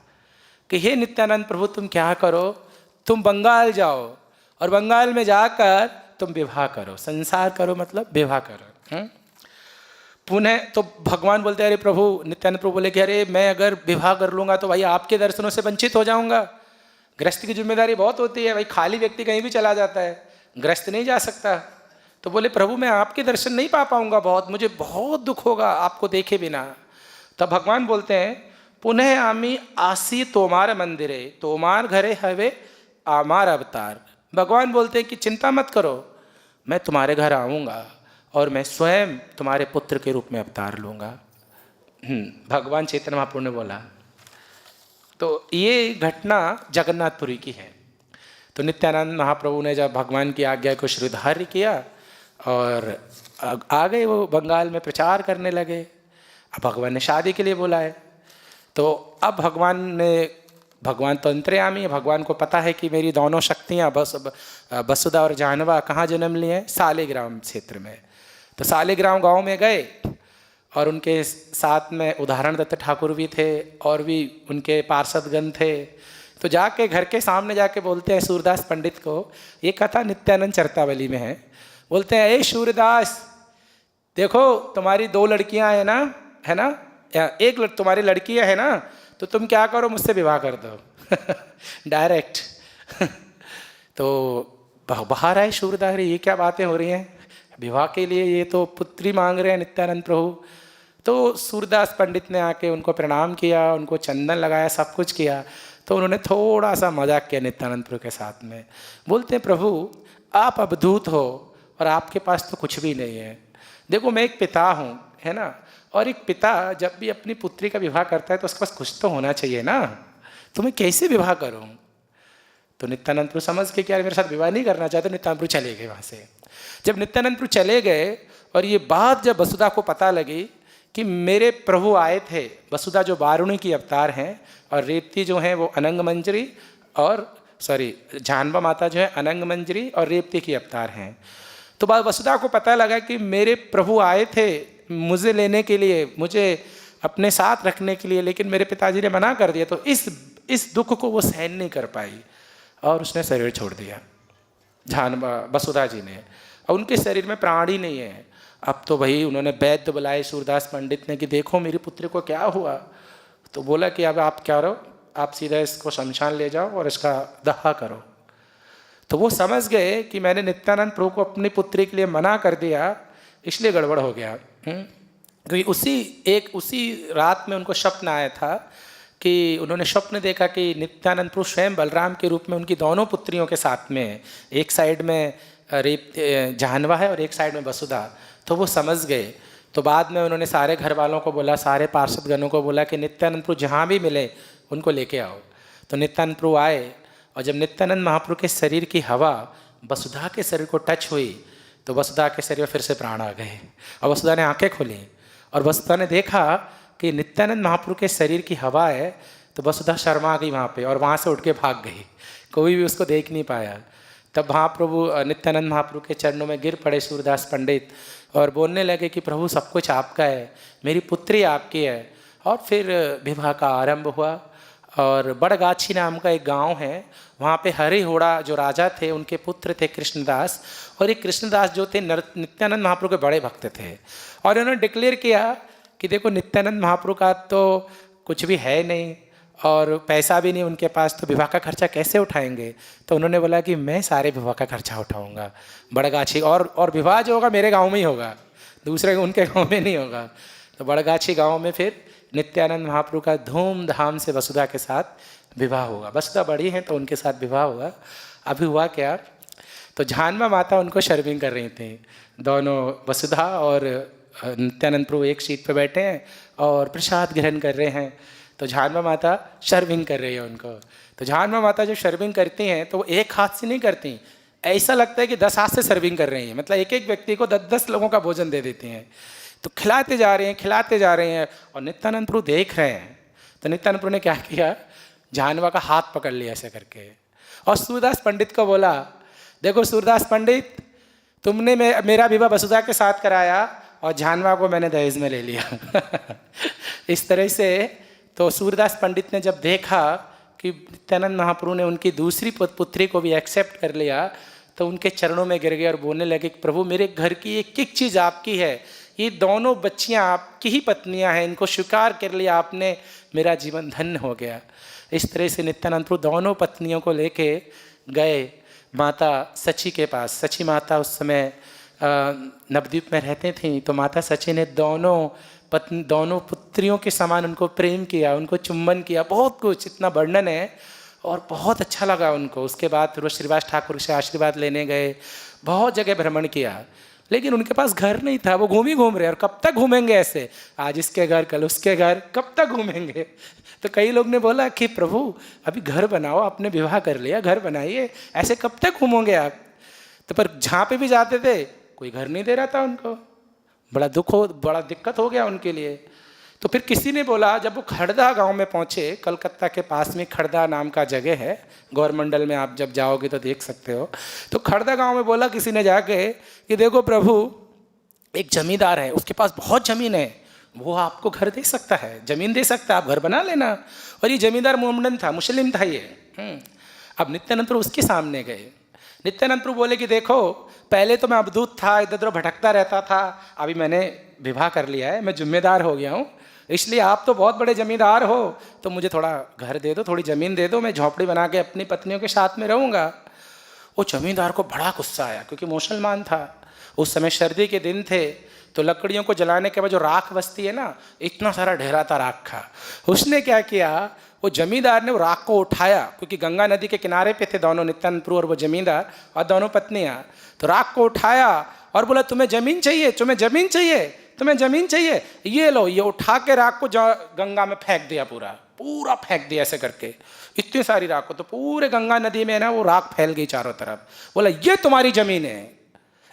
कि हे नित्यानंद प्रभु तुम क्या करो, तुम बंगाल जाओ और बंगाल में जाकर तुम विवाह करो, संसार करो मतलब विवाह करो। पुनः तो भगवान बोलते हैं, अरे प्रभु, नित्यानंद प्रभु बोले कि अरे मैं अगर विवाह कर लूँगा तो भाई आपके दर्शनों से वंचित हो जाऊँगा। गृहस्थ की जिम्मेदारी बहुत होती है भाई, खाली व्यक्ति कहीं भी चला जाता है, गृहस्थ नहीं जा सकता। तो बोले प्रभु मैं आपके दर्शन नहीं पा पाऊँगा, मुझे बहुत दुख होगा आपको देखे बिना। तब भगवान बोलते हैं, पुनः आमी आसी तोमार मंदिरे, तोमार घरे हवे आमार अवतार। भगवान बोलते हैं कि चिंता मत करो, मैं तुम्हारे घर आऊँगा और मैं स्वयं तुम्हारे पुत्र के रूप में अवतार लूँगा। भगवान चैतन्य महाप्रभु ने बोला। तो ये घटना जगन्नाथपुरी की है। तो नित्यानंद महाप्रभु ने जब भगवान की आज्ञा को श्रीधार्य किया और आ गए, वो बंगाल में प्रचार करने लगे। अब भगवान ने शादी के लिए बुलाए। तो अब भगवान तो अंतर्यामी है, भगवान को पता है कि मेरी दोनों शक्तियाँ वसुधा और जाह्नवा कहाँ जन्म लिए हैं? सालिग्राम क्षेत्र में। तो सालिग्राम गांव में गए और उनके साथ में उदाहरण दत्त ठाकुर भी थे और भी उनके पार्षदगण थे। तो जाके घर के सामने जाके बोलते हैं सूरदास पंडित को, ये कथा नित्यानंद चरितावली में है। बोलते हैं, ए सूरदास देखो तुम्हारी 2 लड़कियां हैं ना, है ना, एक तुम्हारी लड़कियां है ना, तो तुम क्या करो मुझसे विवाह कर दो डायरेक्ट। तो बाहर आए सूरदास, ये क्या बातें हो रही हैं, विवाह के लिए ये तो पुत्री मांग रहे हैं नित्यानंद प्रभु। तो सूरदास पंडित ने आके उनको प्रणाम किया, उनको चंदन लगाया, सब कुछ किया। तो उन्होंने थोड़ा सा मजाक किया नित्यानंद प्रभु के साथ में। बोलते हैं, प्रभु आप अवधूत हो और आपके पास तो कुछ भी नहीं है। देखो मैं एक पिता हूँ, है ना, और एक पिता जब भी अपनी पुत्री का विवाह करता है तो उसके पास कुछ तो होना चाहिए ना, तो मैं कैसे विवाह करूँ? तो नित्यानंद प्रभु समझ के क्या मेरे साथ विवाह नहीं करना चाहते, नित्यानंद प्रभु चले गए वहाँ से। जब नित्यानंद प्रभु चले गए और ये बात जब वसुधा को पता लगी कि मेरे प्रभु आए थे, वसुधा जो बारुणी की अवतार हैं और रेवती जो हैं वो अनंग मंजरी और जाह्नवा माता जो है अनंग मंजरी और रेवती की अवतार हैं। तो वसुधा को पता लगा कि मेरे प्रभु आए थे मुझे लेने के लिए, मुझे अपने साथ रखने के लिए, लेकिन मेरे पिताजी ने मना कर दिया। तो इस दुख को वो सहन नहीं कर पाई और उसने शरीर छोड़ दिया, वसुधा जी ने। और उनके शरीर में प्राण ही नहीं है। अब तो भाई उन्होंने वैद्य बुलाए सूरदास पंडित ने कि देखो मेरी पुत्री को क्या हुआ। तो बोला कि अब आप क्या करो, आप सीधा इसको शमशान ले जाओ और इसका दहा करो। तो वो समझ गए कि मैंने नित्यानंद प्रभु को अपनी पुत्री के लिए मना कर दिया, इसलिए गड़बड़ हो गया। तो उसी रात में उनको स्वप्न आया था कि उन्होंने स्वप्न देखा कि नित्यानंद प्रभु स्वयं बलराम के रूप में उनकी दोनों पुत्रियों के साथ में, एक साइड में जानवा है और एक साइड में वसुधा। तो वो समझ गए। तो बाद में उन्होंने सारे घर वालों को बोला, सारे पार्षदगणों को बोला कि नित्यानंद प्रभु जहाँ भी मिले उनको लेके आओ। तो नित्यानंद प्रभु आए और जब नित्यानंद महाप्रभु के शरीर की हवा वसुधा के शरीर को टच हुई तो वसुधा के शरीर में फिर से प्राण आ गए और वसुधा ने आंखें खोली और वसुधा ने देखा कि नित्यानंद महाप्रभु के शरीर की हवा है। तो वसुधा शर्मा गई वहाँ पे और वहाँ से उठ के भाग गई, कोई भी उसको देख नहीं पाया। तब महाप्रभु नित्यानंद महाप्रभु के चरणों में गिर पड़े सूरदास पंडित और बोलने लगे कि प्रभु सब कुछ आपका है, मेरी पुत्री आपकी है। और फिर विवाह का आरंभ हुआ। और बड़गाछी नाम का एक गांव है, वहाँ पे हरिहोड़ा जो राजा थे उनके पुत्र थे कृष्णदास, और ये कृष्णदास जो थे नित्यानंद महाप्रभु के बड़े भक्त थे। और उन्होंने डिक्लेयर किया कि देखो नित्यानंद महाप्रभु का तो कुछ भी है नहीं और पैसा भी नहीं उनके पास, तो विवाह का खर्चा कैसे उठाएंगे। तो उन्होंने बोला कि मैं सारे विवाह का खर्चा उठाऊंगा बड़गाछी, और विवाह जो होगा मेरे गाँव में ही होगा, दूसरे उनके गाँव में नहीं होगा। तो बड़गाछी गाँव में फिर नित्यानंद महाप्रभु का धूमधाम से वसुधा के साथ विवाह होगा। वसुधा बड़ी हैं तो उनके साथ विवाह हुआ। अभी हुआ क्या, तो जानवा माता उनको शर्विंग कर रही थी, दोनों वसुधा और नित्यानंद प्रभु एक सीट पे बैठे हैं और प्रसाद ग्रहण कर रहे हैं। तो जानवा माता शर्विंग कर रही है उनको। तो जानवा माता जब शर्विंग करती हैं तो वो एक हाथ से नहीं करती, ऐसा लगता है कि 10 हाथ से सर्विंग कर रही हैं, मतलब एक एक व्यक्ति को 10-10 लोगों का भोजन दे देती हैं। तो खिलाते जा रहे हैं और नित्यानंद प्रभु देख रहे हैं। तो नित्यानंद प्रभु ने क्या किया, जानवा का हाथ पकड़ लिया ऐसे करके और सूरदास पंडित को बोला, देखो सूरदास पंडित, तुमने मेरा विवाह वसुधा के साथ कराया और जानवा को मैंने दहेज में ले लिया। इस तरह से तो सूरदास पंडित ने जब देखा कि नित्यानंद महाप्रभु ने उनकी दूसरी पुत्री को भी एक्सेप्ट कर लिया तो उनके चरणों में गिर गए और बोलने लगे कि प्रभु मेरे घर की एक एक चीज़ आपकी है, ये दोनों बच्चियां आपकी ही पत्नियां हैं, इनको स्वीकार कर लिया आपने, मेरा जीवन धन्य हो गया। इस तरह से नित्यानंद प्रभु दोनों पत्नियों को लेके गए माता सची के पास। सची माता उस समय नवद्वीप में रहते थीं। तो माता सची ने दोनों पुत्रियों के समान उनको प्रेम किया, उनको चुंबन किया, बहुत कुछ, इतना वर्णन है और बहुत अच्छा लगा उनको। उसके बाद फिर वो श्रीवास ठाकुर से आशीर्वाद लेने गए, बहुत जगह भ्रमण किया, लेकिन उनके पास घर नहीं था। वो घूम रहे और कब तक घूमेंगे ऐसे, आज इसके घर कल उसके घर, कब तक घूमेंगे। तो कई लोग ने बोला कि प्रभु अभी घर बनाओ, आपने विवाह कर लिया, घर बनाइए, ऐसे कब तक घूमोगे आप। तो पर जहाँ पे भी जाते थे कोई घर नहीं दे रहा था उनको, बड़ा दिक्कत हो गया उनके लिए। तो फिर किसी ने बोला, जब वो खड़दा गांव में पहुँचे, कलकत्ता के पास में खड़दा नाम का जगह है, गौरमंडल में आप जब जाओगे तो देख सकते हो। तो खड़दा गांव में बोला किसी ने जाके कि देखो प्रभु, एक जमींदार है, उसके पास बहुत ज़मीन है, वो आपको घर दे सकता है, ज़मीन दे सकता है, आप घर बना लेना। और ये जमींदार मोमडन था, मुस्लिम था ये। अब नित्यानंद प्रभु उसके सामने गए। नित्यानंद प्रभु बोले कि देखो, पहले तो मैं अवधूत था, इधर उधर भटकता रहता था, अभी मैंने विवाह कर लिया है, मैं जिम्मेदार हो गया हूँ, इसलिए आप तो बहुत बड़े जमींदार हो, तो मुझे थोड़ा घर दे दो, थोड़ी ज़मीन दे दो, मैं झोपड़ी बना के अपनी पत्नियों के साथ में रहूँगा। वो जमींदार को बड़ा गुस्सा आया, क्योंकि मुसलमान था, उस समय सर्दी के दिन थे, तो लकड़ियों को जलाने के बाद जो राख बचती है ना, इतना सारा ढेरा था राख का। उसने क्या किया, वो जमींदार ने वो राख को उठाया, क्योंकि गंगा नदी के किनारे पे थे दोनों, नित्यानंद प्रभु और वो जमींदार और दोनों पत्नियाँ। तो राख को उठाया और बोला, तुम्हें ज़मीन चाहिए, तुम्हें ज़मीन चाहिए, तुम्हें ज़मीन चाहिए, ये लो। ये उठा के राख को गंगा में फेंक दिया, पूरा फेंक दिया ऐसे करके, इतनी सारी राख को। तो पूरे गंगा नदी में ना वो राख फैल गई चारों तरफ। बोला, ये तुम्हारी ज़मीन है,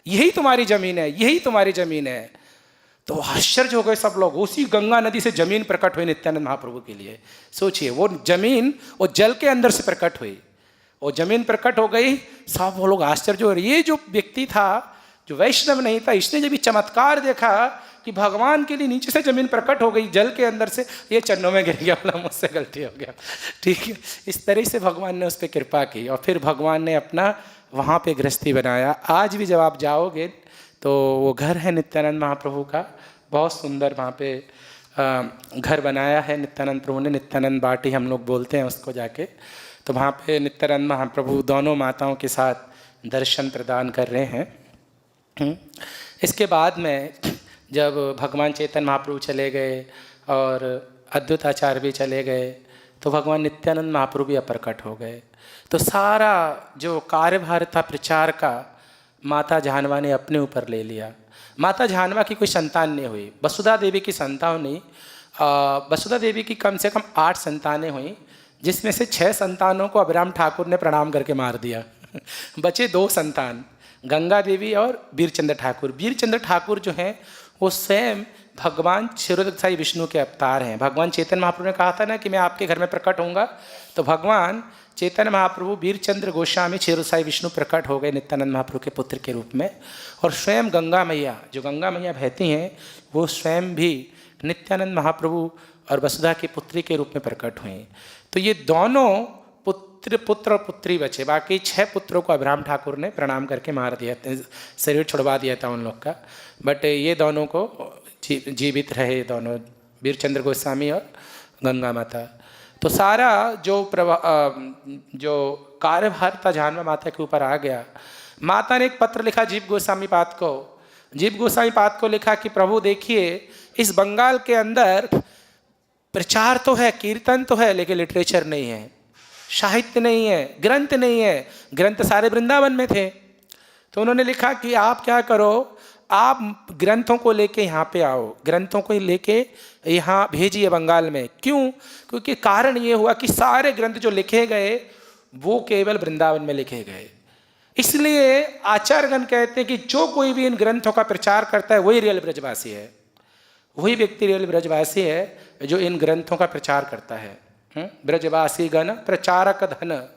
यही तुम्हारी ज़मीन है, यही तुम्हारी ज़मीन है। तो आश्चर्य हो गए सब लोग। उसी गंगा नदी से ज़मीन प्रकट हुई नित्यानंद महाप्रभु के लिए। सोचिए, वो ज़मीन वो जल के अंदर से प्रकट हुई, वो ज़मीन प्रकट हो गई। सब वो लोग आश्चर्य हो रहे। ये जो व्यक्ति था, जो वैष्णव नहीं था, इसने जब ये चमत्कार देखा कि भगवान के लिए नीचे से ज़मीन प्रकट हो गई जल के अंदर से, ये चन्नों में गिर गया, बोला मुझसे गलती हो गया। ठीक है, इस तरह से भगवान ने उस पर कृपा की और फिर भगवान ने अपना वहाँ पे गृहस्थी बनाया। आज भी जब आप जाओगे तो वो घर है नित्यानंद महाप्रभु का, बहुत सुंदर, वहाँ पे घर बनाया है नित्यानंद प्रभु ने, नित्यानंद बाटी हम लोग बोलते हैं उसको जाके। तो वहाँ पे नित्यानंद महाप्रभु दोनों माताओं के साथ दर्शन प्रदान कर रहे हैं। इसके बाद में जब भगवान चैतन्य महाप्रभु चले गए और अद्वैत आचार्य भी चले गए, तो भगवान नित्यानंद महाप्रभु भी अप्रकट हो गए। तो सारा जो कार्यभार था प्रचार का माता जानवा ने अपने ऊपर ले लिया। माता जानवा की कोई संतान नहीं हुई, वसुधा देवी की संतान नहीं। वसुधा देवी की कम से कम 8 संतानें हुई, जिसमें से 6 संतानों को अभिराम ठाकुर ने प्रणाम करके मार दिया। बचे 2 संतान, गंगा देवी और वीरचंद्र ठाकुर। वीरचंद्र ठाकुर जो हैं वो स्वयं भगवान क्षीरोद साई विष्णु के अवतार हैं। भगवान चैतन्य महाप्रभु ने कहा था ना कि मैं आपके घर में प्रकट होऊंगा, तो भगवान चैतन्य महाप्रभु वीरचंद्र गोस्वामी क्षीरोद साई विष्णु प्रकट हो गए नित्यानंद महाप्रभु के पुत्र के रूप में। और स्वयं गंगा मैया, जो गंगा मैया बहती हैं, वो स्वयं भी नित्यानंद महाप्रभु और वसुधा की पुत्री के रूप में प्रकट हुए। तो ये दोनों पुत्र और पुत्री बचे, बाकी 6 पुत्रों को अभिराम ठाकुर ने प्रणाम करके मार दिया, शरीर छुड़वा दिया था उन लोग का। बट ये दोनों को जीवित रहे, दोनों वीरचंद्र गोस्वामी और गंगा माता। तो सारा जो कार्यभार था जानवा माता के ऊपर आ गया। माता ने एक पत्र लिखा जीव गोस्वामी पाद को। जीव गोस्वामी पाद को लिखा कि प्रभु देखिए, इस बंगाल के अंदर प्रचार तो है, कीर्तन तो है, लेकिन लिटरेचर नहीं है, साहित्य नहीं है, ग्रंथ नहीं है। ग्रंथ सारे वृंदावन में थे। तो उन्होंने लिखा कि आप क्या करो, आप ग्रंथों को लेके यहाँ पे आओ, ग्रंथों को लेके यहाँ भेजिए बंगाल में। क्यों? क्योंकि कारण ये हुआ कि सारे ग्रंथ जो लिखे गए वो केवल वृंदावन में लिखे गए। इसलिए आचार्यगण कहते हैं कि जो कोई भी इन ग्रंथों का प्रचार करता है वही रियल ब्रजवासी है, वही व्यक्ति रियल ब्रजवासी है जो इन ग्रंथों का प्रचार करता है। ब्रजवासी गण प्रचारक धन,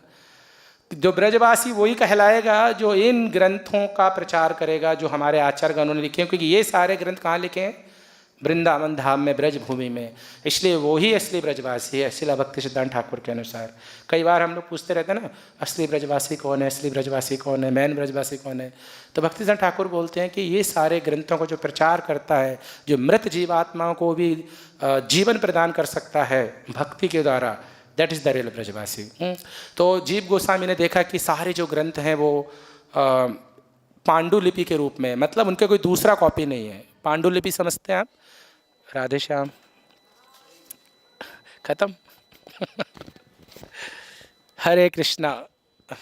जो ब्रजवासी वही कहलाएगा जो इन ग्रंथों का प्रचार करेगा जो हमारे आचार्यगणों ने लिखे हैं। क्योंकि ये सारे ग्रंथ कहाँ लिखे हैं? वृंदावन धाम में, ब्रज भूमि में। इसलिए वही असली ब्रजवासी है, शिला भक्ति सिद्धांत ठाकुर के अनुसार। कई बार हम लोग पूछते रहते हैं ना, असली ब्रजवासी कौन है, असली ब्रजवासी कौन है, मैन ब्रजवासी कौन है? तो भक्ति सिद्धांत ठाकुर बोलते हैं कि ये सारे ग्रंथों को जो प्रचार करता है, जो मृत जीवात्माओं को भी जीवन प्रदान कर सकता है भक्ति के द्वारा, दैट इज़ द रियल ब्रजवासी। तो जीव गोस्वामी ने देखा कि सारे जो ग्रंथ हैं वो पांडुलिपि के रूप में, मतलब उनके कोई दूसरा कॉपी नहीं है। पांडुलिपि समझते हैं आप? राधे श्याम खत्म। हरे कृष्णा।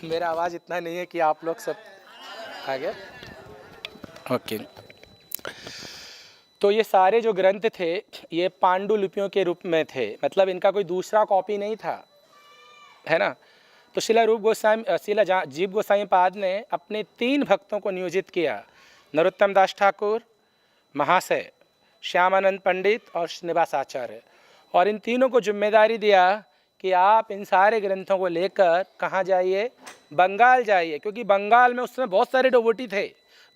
मेरा आवाज़ इतना नहीं है कि आप लोग सब आ गए। ओके। तो ये सारे जो ग्रंथ थे ये पांडुलिपियों के रूप में थे, मतलब इनका कोई दूसरा कॉपी नहीं था, है ना। तो शिला जीव गोस्वामी पाद ने अपने 3 भक्तों को नियोजित किया, नरोत्तम दास ठाकुर महाशय, श्यामानंद पंडित और श्रीनिवास आचार्य। और इन तीनों को जिम्मेदारी दिया कि आप इन सारे ग्रंथों को लेकर कहाँ जाइए? बंगाल जाइए। क्योंकि बंगाल में उस समय बहुत सारे डिवोटी थे,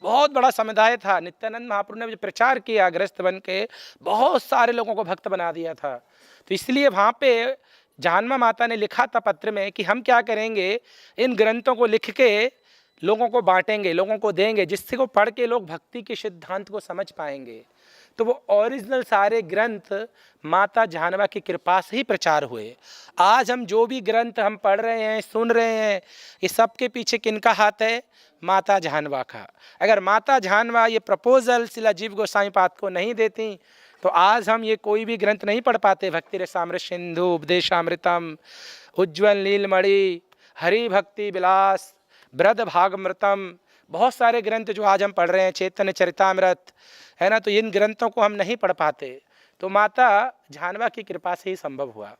बहुत बड़ा समुदाय था। नित्यानंद महाप्रभु ने जो प्रचार किया ग्रस्त बन के, बहुत सारे लोगों को भक्त बना दिया था। तो इसलिए वहाँ पे जानवा माता ने लिखा था पत्र में कि हम क्या करेंगे, इन ग्रंथों को लिख के लोगों को बांटेंगे, लोगों को देंगे, जिससे को पढ़ के लोग भक्ति के सिद्धांत को समझ पाएंगे। तो वो ओरिजिनल सारे ग्रंथ माता जानवा की कृपा से ही प्रचार हुए। आज हम जो भी ग्रंथ हम पढ़ रहे हैं, सुन रहे हैं, ये सब के पीछे किनका हाथ है? माता जानवा का। अगर माता जानवा ये प्रपोजल शिला जीव गोस्वामी पाद को नहीं देती तो आज हम ये कोई भी ग्रंथ नहीं पढ़ पाते। भक्ति रसामृत सिंधु, उपदेशामृतम, उज्ज्वल नीलमणि, हरि भक्ति विलास, ब्रद भागमृतम, बहुत सारे ग्रंथ जो आज हम पढ़ रहे हैं, चैतन्य चरितामृत, है ना। तो इन ग्रंथों को हम नहीं पढ़ पाते, तो माता जानवा की कृपा से ही संभव हुआ।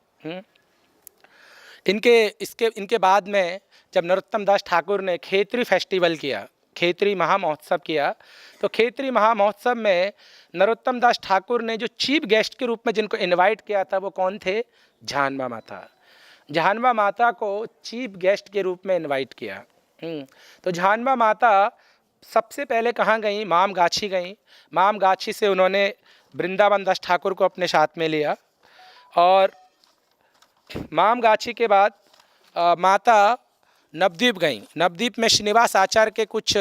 इनके बाद में जब नरोत्तम दास ठाकुर ने खेतरी फेस्टिवल किया, खेतरी महामहोत्सव किया, तो खेतरी महामहोत्सव में नरोत्तम दास ठाकुर ने जो चीफ गेस्ट के रूप में जिनको इनवाइट किया था वो कौन थे? जानवा माता। जानवा माता को चीफ गेस्ट के रूप में इनवाइट किया। तो जानवा माता सबसे पहले कहाँ गई? माम गाछी गई। माम गाछी से उन्होंने वृंदावन दास ठाकुर को अपने साथ में लिया और माम गाछी के बाद माता नवद्वीप गई। नवद्वीप में श्रीनिवास आचार्य के कुछ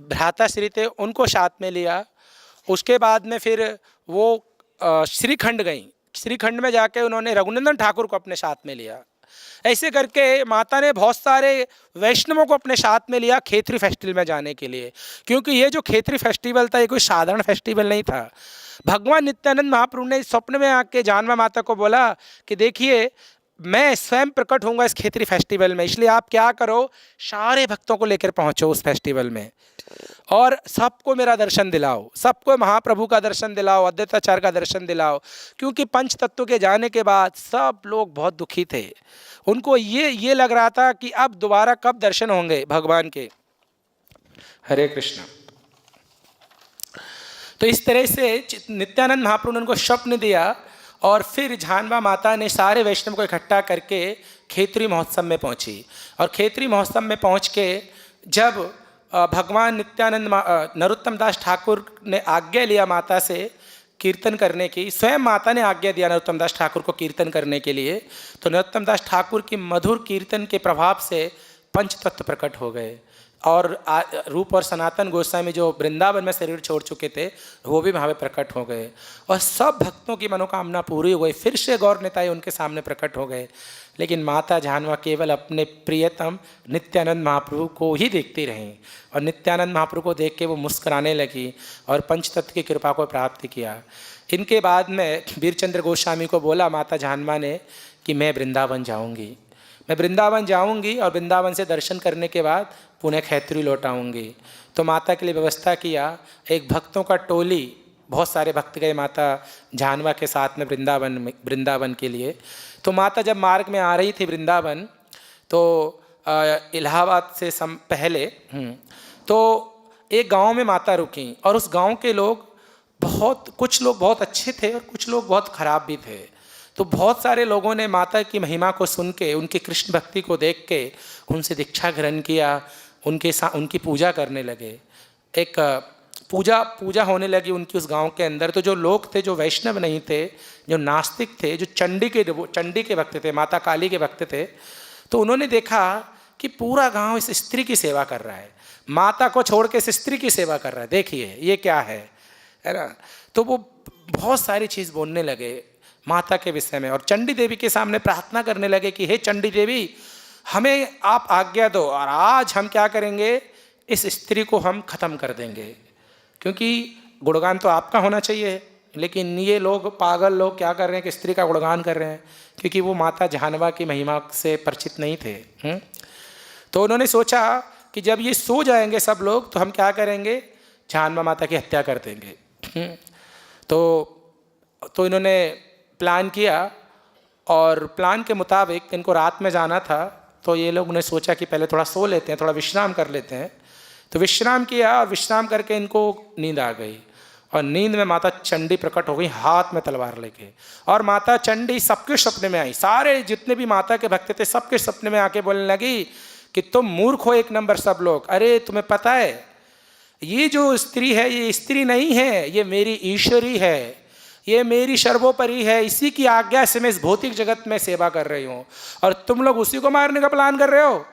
भ्राताश्री थे, उनको साथ में लिया। उसके बाद में फिर वो श्रीखंड गई। श्रीखंड में जाके उन्होंने रघुनंदन ठाकुर को अपने साथ में लिया। ऐसे करके माता ने बहुत सारे वैष्णवों को अपने साथ में लिया खेतरी फेस्टिवल में जाने के लिए, क्योंकि ये जो खेतरी फेस्टिवल था ये कोई साधारण फेस्टिवल नहीं था। भगवान नित्यानंद महाप्रभु ने स्वप्न में आके जानवा माता को बोला कि देखिए मैं स्वयं प्रकट होऊंगा इस खेतरी फेस्टिवल में, इसलिए आप क्या करो, सारे भक्तों को लेकर पहुंचो उस फेस्टिवल में और सबको मेरा दर्शन दिलाओ, सबको महाप्रभु का दर्शन दिलाओ, अद्वैताचार्य का दर्शन दिलाओ। क्योंकि पंच तत्व के जाने के बाद सब लोग बहुत दुखी थे। उनको ये लग रहा था कि अब दोबारा कब दर्शन होंगे भगवान के। हरे कृष्ण। तो इस तरह से नित्यानंद महाप्रभु ने उनको स्वप्न दिया और फिर जानवा माता ने सारे वैष्णव को इकट्ठा करके खेतरी महोत्सव में पहुंची। और खेतरी महोत्सव में पहुंच के जब भगवान नित्यानंद नरोत्तम दास ठाकुर ने आज्ञा लिया माता से कीर्तन करने की, स्वयं माता ने आज्ञा दिया नरोत्तम दास ठाकुर को कीर्तन करने के लिए, तो नरोत्तम दास ठाकुर की मधुर कीर्तन के प्रभाव से पंच तत्व प्रकट हो गए। और रूप और सनातन गोस्वामी जो वृंदावन में शरीर छोड़ चुके थे वो भी वहाँ पे प्रकट हो गए और सब भक्तों की मनोकामना पूरी हो गई। फिर से गौर निताई उनके सामने प्रकट हो गए। लेकिन माता जानवा केवल अपने प्रियतम नित्यानंद महाप्रभु को ही देखती रहीं और नित्यानंद महाप्रभु को देख के वो मुस्कुराने लगी और पंचतत्व की कृपा को प्राप्त किया। इनके बाद में वीरचंद्र गोस्वामी को बोला माता जानवा ने कि मैं वृंदावन जाऊँगी, मैं वृंदावन जाऊँगी और वृंदावन से दर्शन करने के बाद पुणे खैतरी लौट आऊँगी। तो माता के लिए व्यवस्था किया, एक भक्तों का टोली, बहुत सारे भक्त गए माता जानवा के साथ में वृंदावन के लिए। तो माता जब मार्ग में आ रही थी वृंदावन, तो इलाहाबाद से पहले तो एक गांव में माता रुकी और उस गांव के लोग कुछ लोग बहुत अच्छे थे और कुछ लोग बहुत खराब भी थे। तो बहुत सारे लोगों ने माता की महिमा को सुन के, उनकी कृष्ण भक्ति को देख के उनसे दीक्षा ग्रहण किया, उनकी पूजा करने लगे। एक पूजा होने लगी उनकी उस गांव के अंदर। तो जो लोग थे जो वैष्णव नहीं थे, जो नास्तिक थे, जो चंडी के भक्त थे, माता काली के भक्त थे, तो उन्होंने देखा कि पूरा गांव इस स्त्री की सेवा कर रहा है, माता को छोड़ के इस स्त्री की सेवा कर रहा है, देखिए ये क्या है ना। तो वो बहुत सारी चीज़ बोलने लगे माता के विषय में और चंडी देवी के सामने प्रार्थना करने लगे कि हे चंडी देवी, हमें आप आज्ञा दो और आज हम क्या करेंगे, इस स्त्री को हम खत्म कर देंगे। क्योंकि गुणगान तो आपका होना चाहिए, लेकिन ये लोग पागल लोग क्या कर रहे हैं कि स्त्री का गुणगान कर रहे हैं, क्योंकि वो माता जानवा की महिमा से परिचित नहीं थे। तो उन्होंने सोचा कि जब ये सो जाएंगे सब लोग तो हम क्या करेंगे, जानवा माता की हत्या कर देंगे। तो इन्होंने प्लान किया और प्लान के मुताबिक इनको रात में जाना था। तो ये लोग ने सोचा कि पहले थोड़ा सो लेते हैं, थोड़ा विश्राम कर लेते हैं। तो विश्राम किया और विश्राम करके इनको नींद आ गई और नींद में माता चंडी प्रकट हो गई हाथ में तलवार लेके। और माता चंडी सबके सपने में आई, सारे जितने भी माता के भक्त थे सबके सपने में आके बोलने लगी कि तुम मूर्ख हो एक नंबर सब लोग। अरे तुम्हें पता है ये जो स्त्री है ये स्त्री नहीं है, ये मेरी ईश्वरी है, ये मेरी सर्वोपरि है, इसी की आज्ञा से मैं इस भौतिक जगत में सेवा कर रही हूँ और तुम लोग उसी को मारने का प्लान कर रहे हो।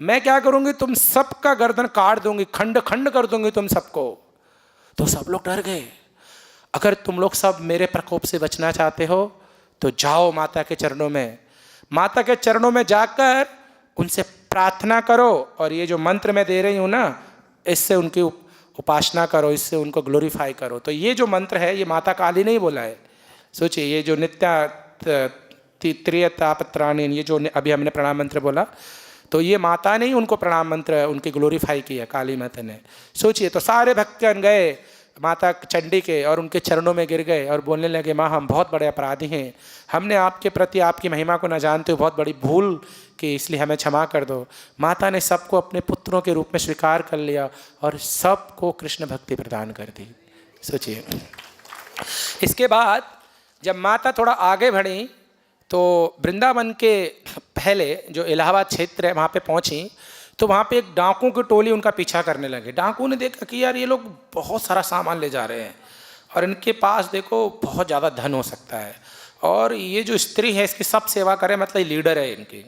मैं क्या करूँगी, तुम सबका गर्दन काट दूंगी, खंड खंड कर दूंगी तुम सबको। तो सब लोग डर गए। अगर तुम लोग सब मेरे प्रकोप से बचना चाहते हो तो जाओ माता के चरणों में, माता के चरणों में जाकर उनसे प्रार्थना करो और ये जो मंत्र मैं दे रही हूँ ना, इससे उनकी उपासना करो, इससे उनको ग्लोरीफाई करो। तो ये जो मंत्र है ये माता काली ने ही बोला है। सोचिए ये जो त्रियतापत्राणी, ये जो अभी हमने प्रणाम मंत्र बोला, तो ये माता ने ही उनको प्रणाम मंत्र उनकी ग्लोरीफाई किया, काली माता ने। सोचिए, तो सारे भक्तजन गए माता चंडी के और उनके चरणों में गिर गए और बोलने लगे, माँ हम बहुत बड़े अपराधी हैं, हमने आपके प्रति आपकी महिमा को न जानते हुए बहुत बड़ी भूल की, इसलिए हमें क्षमा कर दो। माता ने सबको अपने पुत्रों के रूप में स्वीकार कर लिया और सबको कृष्ण भक्ति प्रदान कर दी। सोचिए, इसके बाद जब माता थोड़ा आगे बढ़ी तो वृंदावन के पहले जो इलाहाबाद क्षेत्र है वहाँ पे पहुँची, तो वहाँ पे एक डाकुओं की टोली उनका पीछा करने लगे। डाकुओं ने देखा कि यार ये लोग बहुत सारा सामान ले जा रहे हैं और इनके पास देखो बहुत ज़्यादा धन हो सकता है और ये जो स्त्री है इसकी सब सेवा करे, मतलब लीडर है इनकी।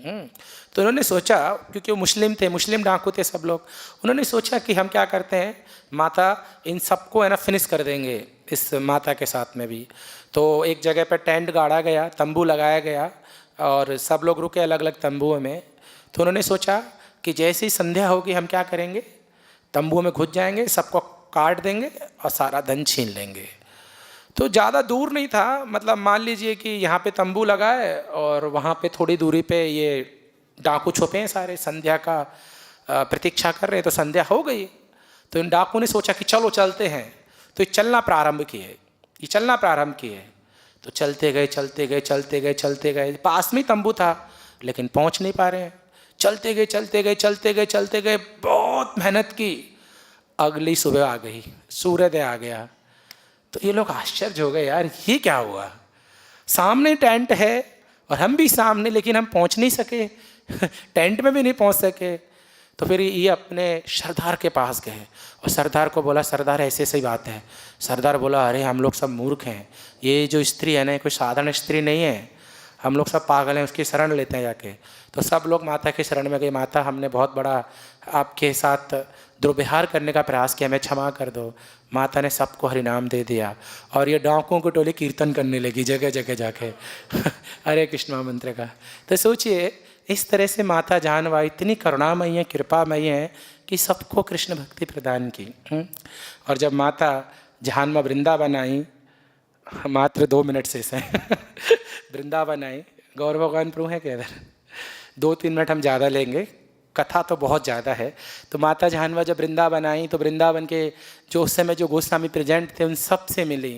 तो उन्होंने सोचा, क्योंकि वो मुस्लिम थे, मुस्लिम डाकू थे सब लोग, उन्होंने सोचा कि हम क्या करते हैं, माता इन सबको है ना फिनिश कर देंगे, इस माता के साथ में भी। तो एक जगह पर टेंट गाड़ा गया, तंबू लगाया गया और सब लोग रुके अलग अलग तंबुओं में। तो उन्होंने सोचा कि जैसे ही संध्या होगी हम क्या करेंगे, तंबुओं में घुस जाएंगे, सबको काट देंगे और सारा धन छीन लेंगे। तो ज़्यादा दूर नहीं था, मतलब मान लीजिए कि यहाँ पे तंबू लगा है और वहाँ पे थोड़ी दूरी पे ये डाकू छुपे हैं सारे, संध्या का प्रतीक्षा कर रहे हैं। तो संध्या हो गई तो इन डाकू ने सोचा कि चलो चलते हैं। तो ये चलना प्रारंभ किए। तो चलते गए, पास में तंबू था लेकिन पहुँच नहीं पा रहे हैं। चलते गए, बहुत मेहनत की। अगली सुबह आ गई, सूर्योदय आ गया। तो ये लोग आश्चर्य हो गए, यार ये क्या हुआ, सामने टेंट है और हम भी सामने, लेकिन हम पहुंच नहीं सके टेंट में भी नहीं पहुंच सके। तो फिर ये अपने सरदार के पास गए और सरदार को बोला, सरदार ऐसे सही बात है। सरदार बोला, अरे हम लोग सब मूर्ख हैं, ये जो स्त्री है ना कोई साधारण स्त्री नहीं है, हम लोग सब पागल हैं, उसकी शरण लेते हैं जाके। तो सब लोग माता की शरण में गए, माता हमने बहुत बड़ा आपके साथ दुर्व्यवहार करने का प्रयास किया, हमें क्षमा कर दो। माता ने सबको हरिनाम दे दिया और ये डाकुओं की टोली कीर्तन करने लगी जगह जगह जाके हरे कृष्ण मंत्र का। तो सोचिए इस तरह से माता जानवा इतनी करुणामयी है, कृपामयी है कि सबको कृष्ण भक्ति प्रदान की। और जब माता जानवा वृंदावन आई, मात्र 2 मिनट से वृंदावन आई, गौर भगवान प्रभु है क्या इधर, 2-3 मिनट हम ज़्यादा लेंगे, कथा तो बहुत ज़्यादा है। तो माता जानवा जब वृंदावन आई तो वृंदावन के जो उस समय जो गोस्वामी प्रेजेंट थे उन सब से मिली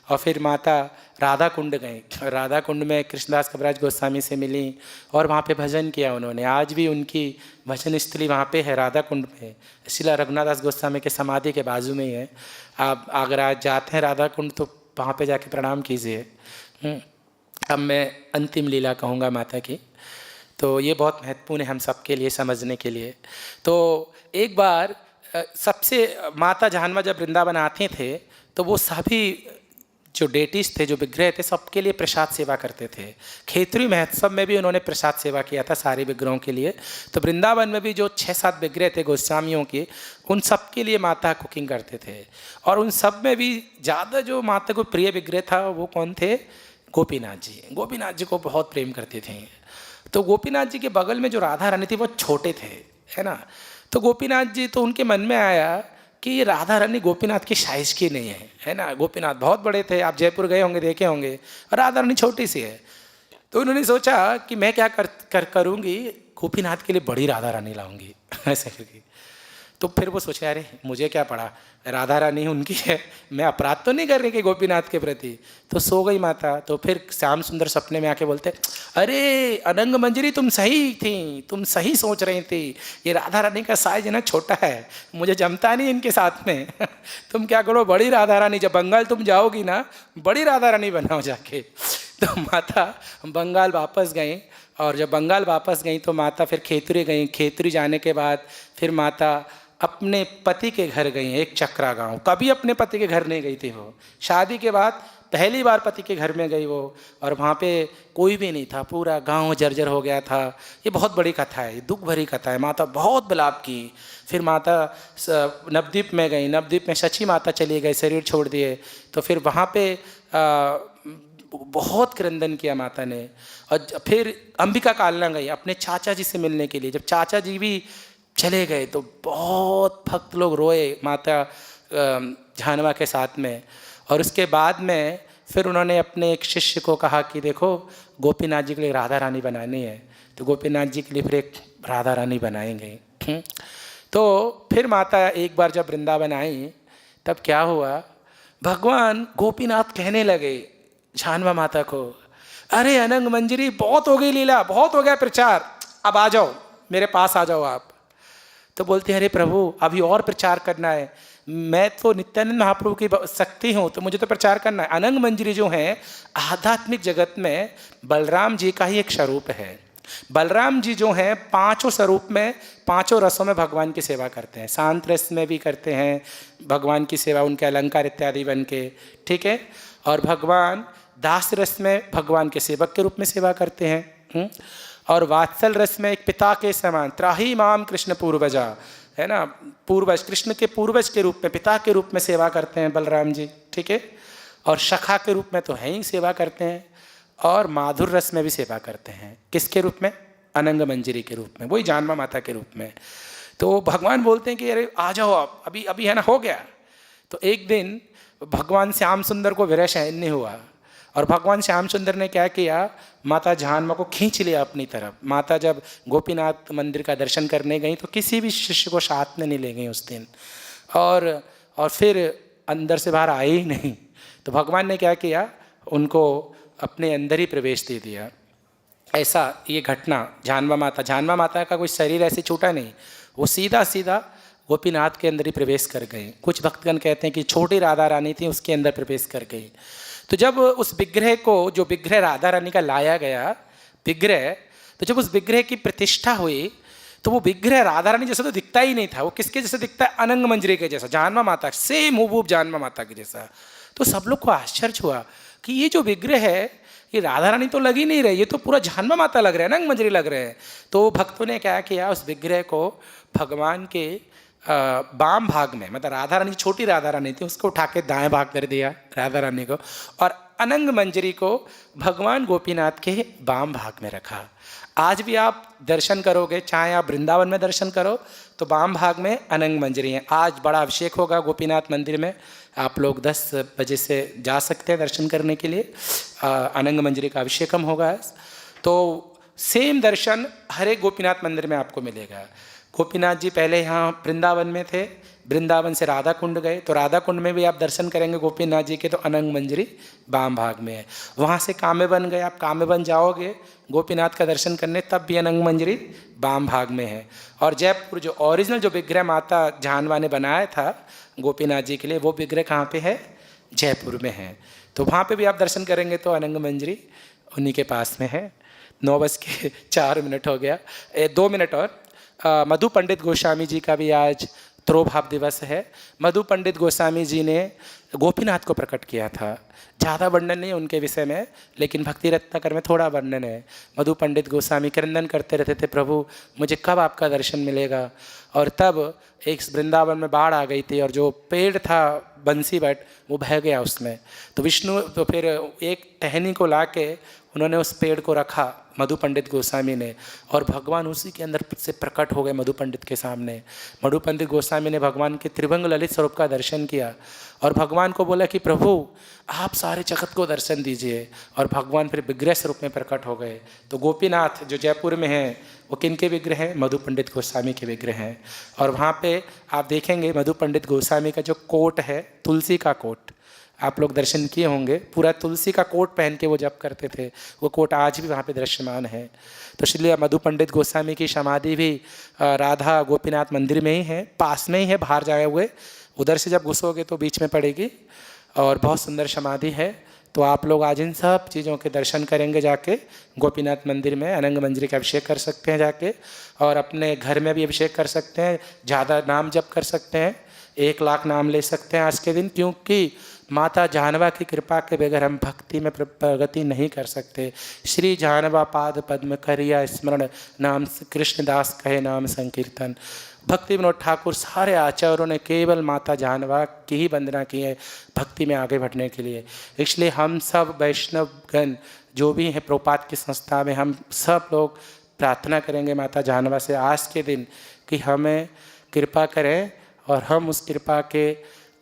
और फिर माता राधा कुंड गई। राधा कुंड में कृष्णदास कविराज गोस्वामी से मिली और वहाँ पे भजन किया उन्होंने। आज भी उनकी भजन स्थली वहाँ पे है, राधा कुंड में। शिला रघुनाथ दास गोस्वामी के समाधि के बाजू में ही है। आप अगर आज जाते हैं राधा कुंड तो वहाँ पे जाके प्रणाम कीजिए। अब मैं अंतिम लीला कहूँगा माता की, तो ये बहुत महत्वपूर्ण है हम सबके लिए समझने के लिए। तो एक बार सबसे माता जानवा जब वृंदावन आते थे तो वो सभी जो डेटीज थे, जो विग्रह थे, सबके लिए प्रसाद सेवा करते थे। खेतरी महोत्सव में भी उन्होंने प्रसाद सेवा किया था सारे विग्रहों के लिए। तो वृंदावन में भी जो 6-7 विग्रह थे गोस्वामियों के, उन सब के लिए माता कुकिंग करते थे। और उन सब में भी ज़्यादा जो माता को प्रिय विग्रह था वो कौन थे, गोपीनाथ जी। गोपीनाथ जी को बहुत प्रेम करते थे। तो गोपीनाथ जी के बगल में जो राधा रानी थी वो छोटे थे, है ना। तो गोपीनाथ जी, तो उनके मन में आया कि ये राधा रानी गोपीनाथ की साइज की नहीं है ना। गोपीनाथ बहुत बड़े थे, आप जयपुर गए होंगे देखे होंगे, और राधा रानी छोटी सी है। तो उन्होंने सोचा कि मैं क्या करूँगी, गोपीनाथ के लिए बड़ी राधा रानी लाऊंगी ऐसे करके। तो फिर वो सोचे, अरे मुझे क्या पड़ा, राधा रानी उनकी है, मैं अपराध तो नहीं कर रही कि गोपीनाथ के प्रति। तो सो गई माता। तो फिर श्याम सुंदर सपने में आके बोलते, अरे अनंग मंजरी तुम सही थी, तुम सही सोच रही थी, ये राधा रानी का साइज है ना छोटा है, मुझे जमता नहीं इनके साथ में तुम क्या करो, बड़ी राधा रानी, जब बंगाल तुम जाओगी ना बड़ी राधा रानी बनाओ जाके। तो माता बंगाल वापस गई और जब बंगाल वापस गई तो माता फिर खेतरी गई। खेतरी जाने के बाद फिर माता अपने पति के घर गई, एक चक्रा गांव। कभी अपने पति के घर नहीं गई थी वो, शादी के बाद पहली बार पति के घर में गई वो। और वहाँ पे कोई भी नहीं था, पूरा गांव जर्जर हो गया था। ये बहुत बड़ी कथा है, दुख भरी कथा है। माता बहुत विलाप की। फिर माता नवद्वीप में गई, नवद्वीप में सची माता चली गई, शरीर छोड़ दिए। तो फिर वहाँ पे बहुत क्रंदन किया माता ने। और फिर अंबिका कालना गई अपने चाचा जी से मिलने के लिए। जब चाचा जी भी चले गए तो बहुत भक्त लोग रोए माता जानवा के साथ में। और उसके बाद में फिर उन्होंने अपने एक शिष्य को कहा कि देखो गोपीनाथ जी के लिए राधा रानी बनानी है। तो गोपीनाथ जी के लिए फिर एक राधा रानी बनाएंगे। तो फिर माता एक बार जब वृंदावन आई तब क्या हुआ, भगवान गोपीनाथ कहने लगे जानवा माता को, अरे अनंग मंजरी बहुत हो गई लीला, बहुत हो गया प्रचार, अब आ जाओ मेरे पास आ जाओ आप। तो बोलते हैं, अरे प्रभु अभी और प्रचार करना है, मैं तो नित्यानंद महाप्रभु की शक्ति हूँ तो मुझे तो प्रचार करना है। अनंग मंजरी जो है आध्यात्मिक जगत में बलराम जी का ही एक स्वरूप है। बलराम जी जो हैं 5 स्वरूप में, 5 रसों में भगवान की सेवा करते हैं। शांत रस में भी करते हैं भगवान की सेवा, उनके अलंकार इत्यादि बन के, ठीक है। और भगवान दास रस में भगवान के सेवक के रूप में सेवा करते हैं। और वात्सल रस में एक पिता के समान, त्राही माम कृष्ण पूर्वजा, है ना, पूर्वज, कृष्ण के पूर्वज के रूप में, पिता के रूप में सेवा करते हैं बलराम जी, ठीक है। और सखा के रूप में तो है ही, सेवा करते हैं। और माधुर रस में भी सेवा करते हैं। किसके रूप में? अनंग मंजरी के रूप में, वही जानवा माता के रूप में। तो भगवान बोलते हैं कि अरे आ जाओ आप, अभी अभी है ना, हो गया। तो एक दिन भगवान श्याम सुंदर को विरह सहन नहीं हुआ, और भगवान श्याम सुंदर ने क्या किया, माता जानवा को खींच लिया अपनी तरफ। माता जब गोपीनाथ मंदिर का दर्शन करने गई तो किसी भी शिष्य को साथ में नहीं ले गई उस दिन, और फिर अंदर से बाहर आए ही नहीं। तो भगवान ने क्या किया, उनको अपने अंदर ही प्रवेश दे दिया। ऐसा ये घटना जानवा माता का कोई शरीर ऐसे छूटा नहीं, वो सीधा सीधा गोपीनाथ के अंदर ही प्रवेश कर गए। कुछ भक्तगण कहते हैं कि छोटी राधा रानी थी, उसके अंदर प्रवेश कर गई। तो जब उस विग्रह को, जो विग्रह राधा रानी का लाया गया विग्रह, तो जब उस विग्रह की प्रतिष्ठा हुई तो वो विग्रह राधा रानी जैसा तो दिखता ही नहीं था। वो किसके जैसा दिखता है? अनंग मंजरी के जैसा, जानवा माता, सेम हुबहू जानवा माता के जैसा। तो सब लोग को आश्चर्य हुआ कि ये जो विग्रह है, ये राधा रानी तो लग ही नहीं रही, ये तो पूरा जानवा माता लग रहा है, अनंग मंजरी लग रहे हैं। तो भक्तों ने क्या किया, उस विग्रह को भगवान के बाम भाग में, मतलब राधा रानी, छोटी राधा रानी थी, उसको उठा के दाएं भाग कर दिया राधा रानी को, और अनंग मंजरी को भगवान गोपीनाथ के बाम भाग में रखा। आज भी आप दर्शन करोगे, चाहे आप वृंदावन में दर्शन करो, तो बाम भाग में अनंग मंजरी है। आज बड़ा अभिषेक होगा गोपीनाथ मंदिर में, आप लोग 10 बजे से जा सकते हैं दर्शन करने के लिए। अनंग मंजरी का अभिषेकम होगा। तो सेम दर्शन हर एक गोपीनाथ मंदिर में आपको मिलेगा। गोपीनाथ जी पहले यहाँ वृंदावन में थे, वृंदावन से राधा कुंड गए, तो राधा कुंड में भी आप दर्शन करेंगे गोपीनाथ जी के, तो अनंग मंजरी बाम भाग में है। वहाँ से कामेवन गए, आप कामेवन जाओगे गोपीनाथ का दर्शन करने, तब भी अनंग मंजरी बाम भाग में है। और जयपुर जो ओरिजिनल जो विग्रह माता जानवा ने बनाया था गोपीनाथ जी के लिए, वो विग्रह कहाँ पे है? जयपुर में है। तो वहाँ पे भी आप दर्शन करेंगे तो अनंग मंजरी उन्हीं के पास में है। 9:04 हो गया, 2 मिनट और। मधु पंडित गोस्वामी जी का भी आज त्रोभाव दिवस है। मधु पंडित गोस्वामी जी ने गोपीनाथ को प्रकट किया था। ज़्यादा वर्णन नहीं उनके विषय में, लेकिन भक्ति रत्नाकर में थोड़ा वर्णन है। मधु पंडित गोस्वामी क्रंदन करते रहते थे, प्रभु मुझे कब आपका दर्शन मिलेगा। और तब एक वृंदावन में बाढ़ आ गई थी, और जो पेड़ था बंसी बट, वो बह गया उसमें। तो विष्णु, तो फिर एक टहनी को ला के उन्होंने उस पेड़ को रखा मधु पंडित गोस्वामी ने, और भगवान उसी के अंदर से प्रकट हो गए मधु पंडित के सामने। मधु पंडित गोस्वामी ने भगवान के त्रिभंग ललित स्वरूप का दर्शन किया, और भगवान को बोला कि प्रभु आप सारे जगत को दर्शन दीजिए। और भगवान फिर विग्रह स्वरूप में प्रकट हो गए। तो गोपीनाथ जो जयपुर में हैं, वो किनके विग्रह हैं? मधु पंडित गोस्वामी के विग्रह हैं। और वहाँ पे आप देखेंगे मधु पंडित गोस्वामी का जो कोट है, तुलसी का कोट, आप लोग दर्शन किए होंगे, पूरा तुलसी का कोट पहन के वो जप करते थे। वो कोट आज भी वहाँ पे दृश्यमान है। तो इसलिए मधु पंडित गोस्वामी की समाधि भी राधा गोपीनाथ मंदिर में ही है, पास में ही है, बाहर जाए हुए। उधर से जब घुसोगे तो बीच में पड़ेगी, और बहुत सुंदर समाधि है। तो आप लोग आज इन सब चीज़ों के दर्शन करेंगे जाके गोपीनाथ मंदिर में। अनंग मंजरी का अभिषेक कर सकते हैं जाके, और अपने घर में भी अभिषेक कर सकते हैं। ज़्यादा नाम जप कर सकते हैं, 1 लाख नाम ले सकते हैं आज के दिन, क्योंकि माता जानवा की कृपा के बगैर हम भक्ति में प्रगति नहीं कर सकते। श्री जानवा पाद पद्म करिया स्मरण, नाम कृष्णदास कहे नाम संकीर्तन। भक्ति विनोद ठाकुर सारे आचार्यों ने केवल माता जानवा की ही वंदना की है भक्ति में आगे बढ़ने के लिए। इसलिए हम सब वैष्णवगण जो भी हैं प्रभुपाद की संस्था में, हम सब लोग प्रार्थना करेंगे माता जानवा से आज के दिन कि हमें कृपा करें, और हम उस कृपा के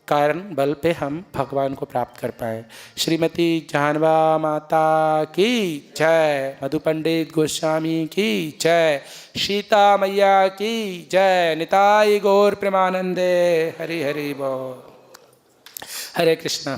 कारण बल पे हम भगवान को प्राप्त कर पाएँ। श्रीमती जानवा माता की जय, मधु पंडित गोस्वामी की जय, सीता मैया की जय, निताई गौर प्रेमानंदे, हरि हरि बोल। हरे कृष्णा।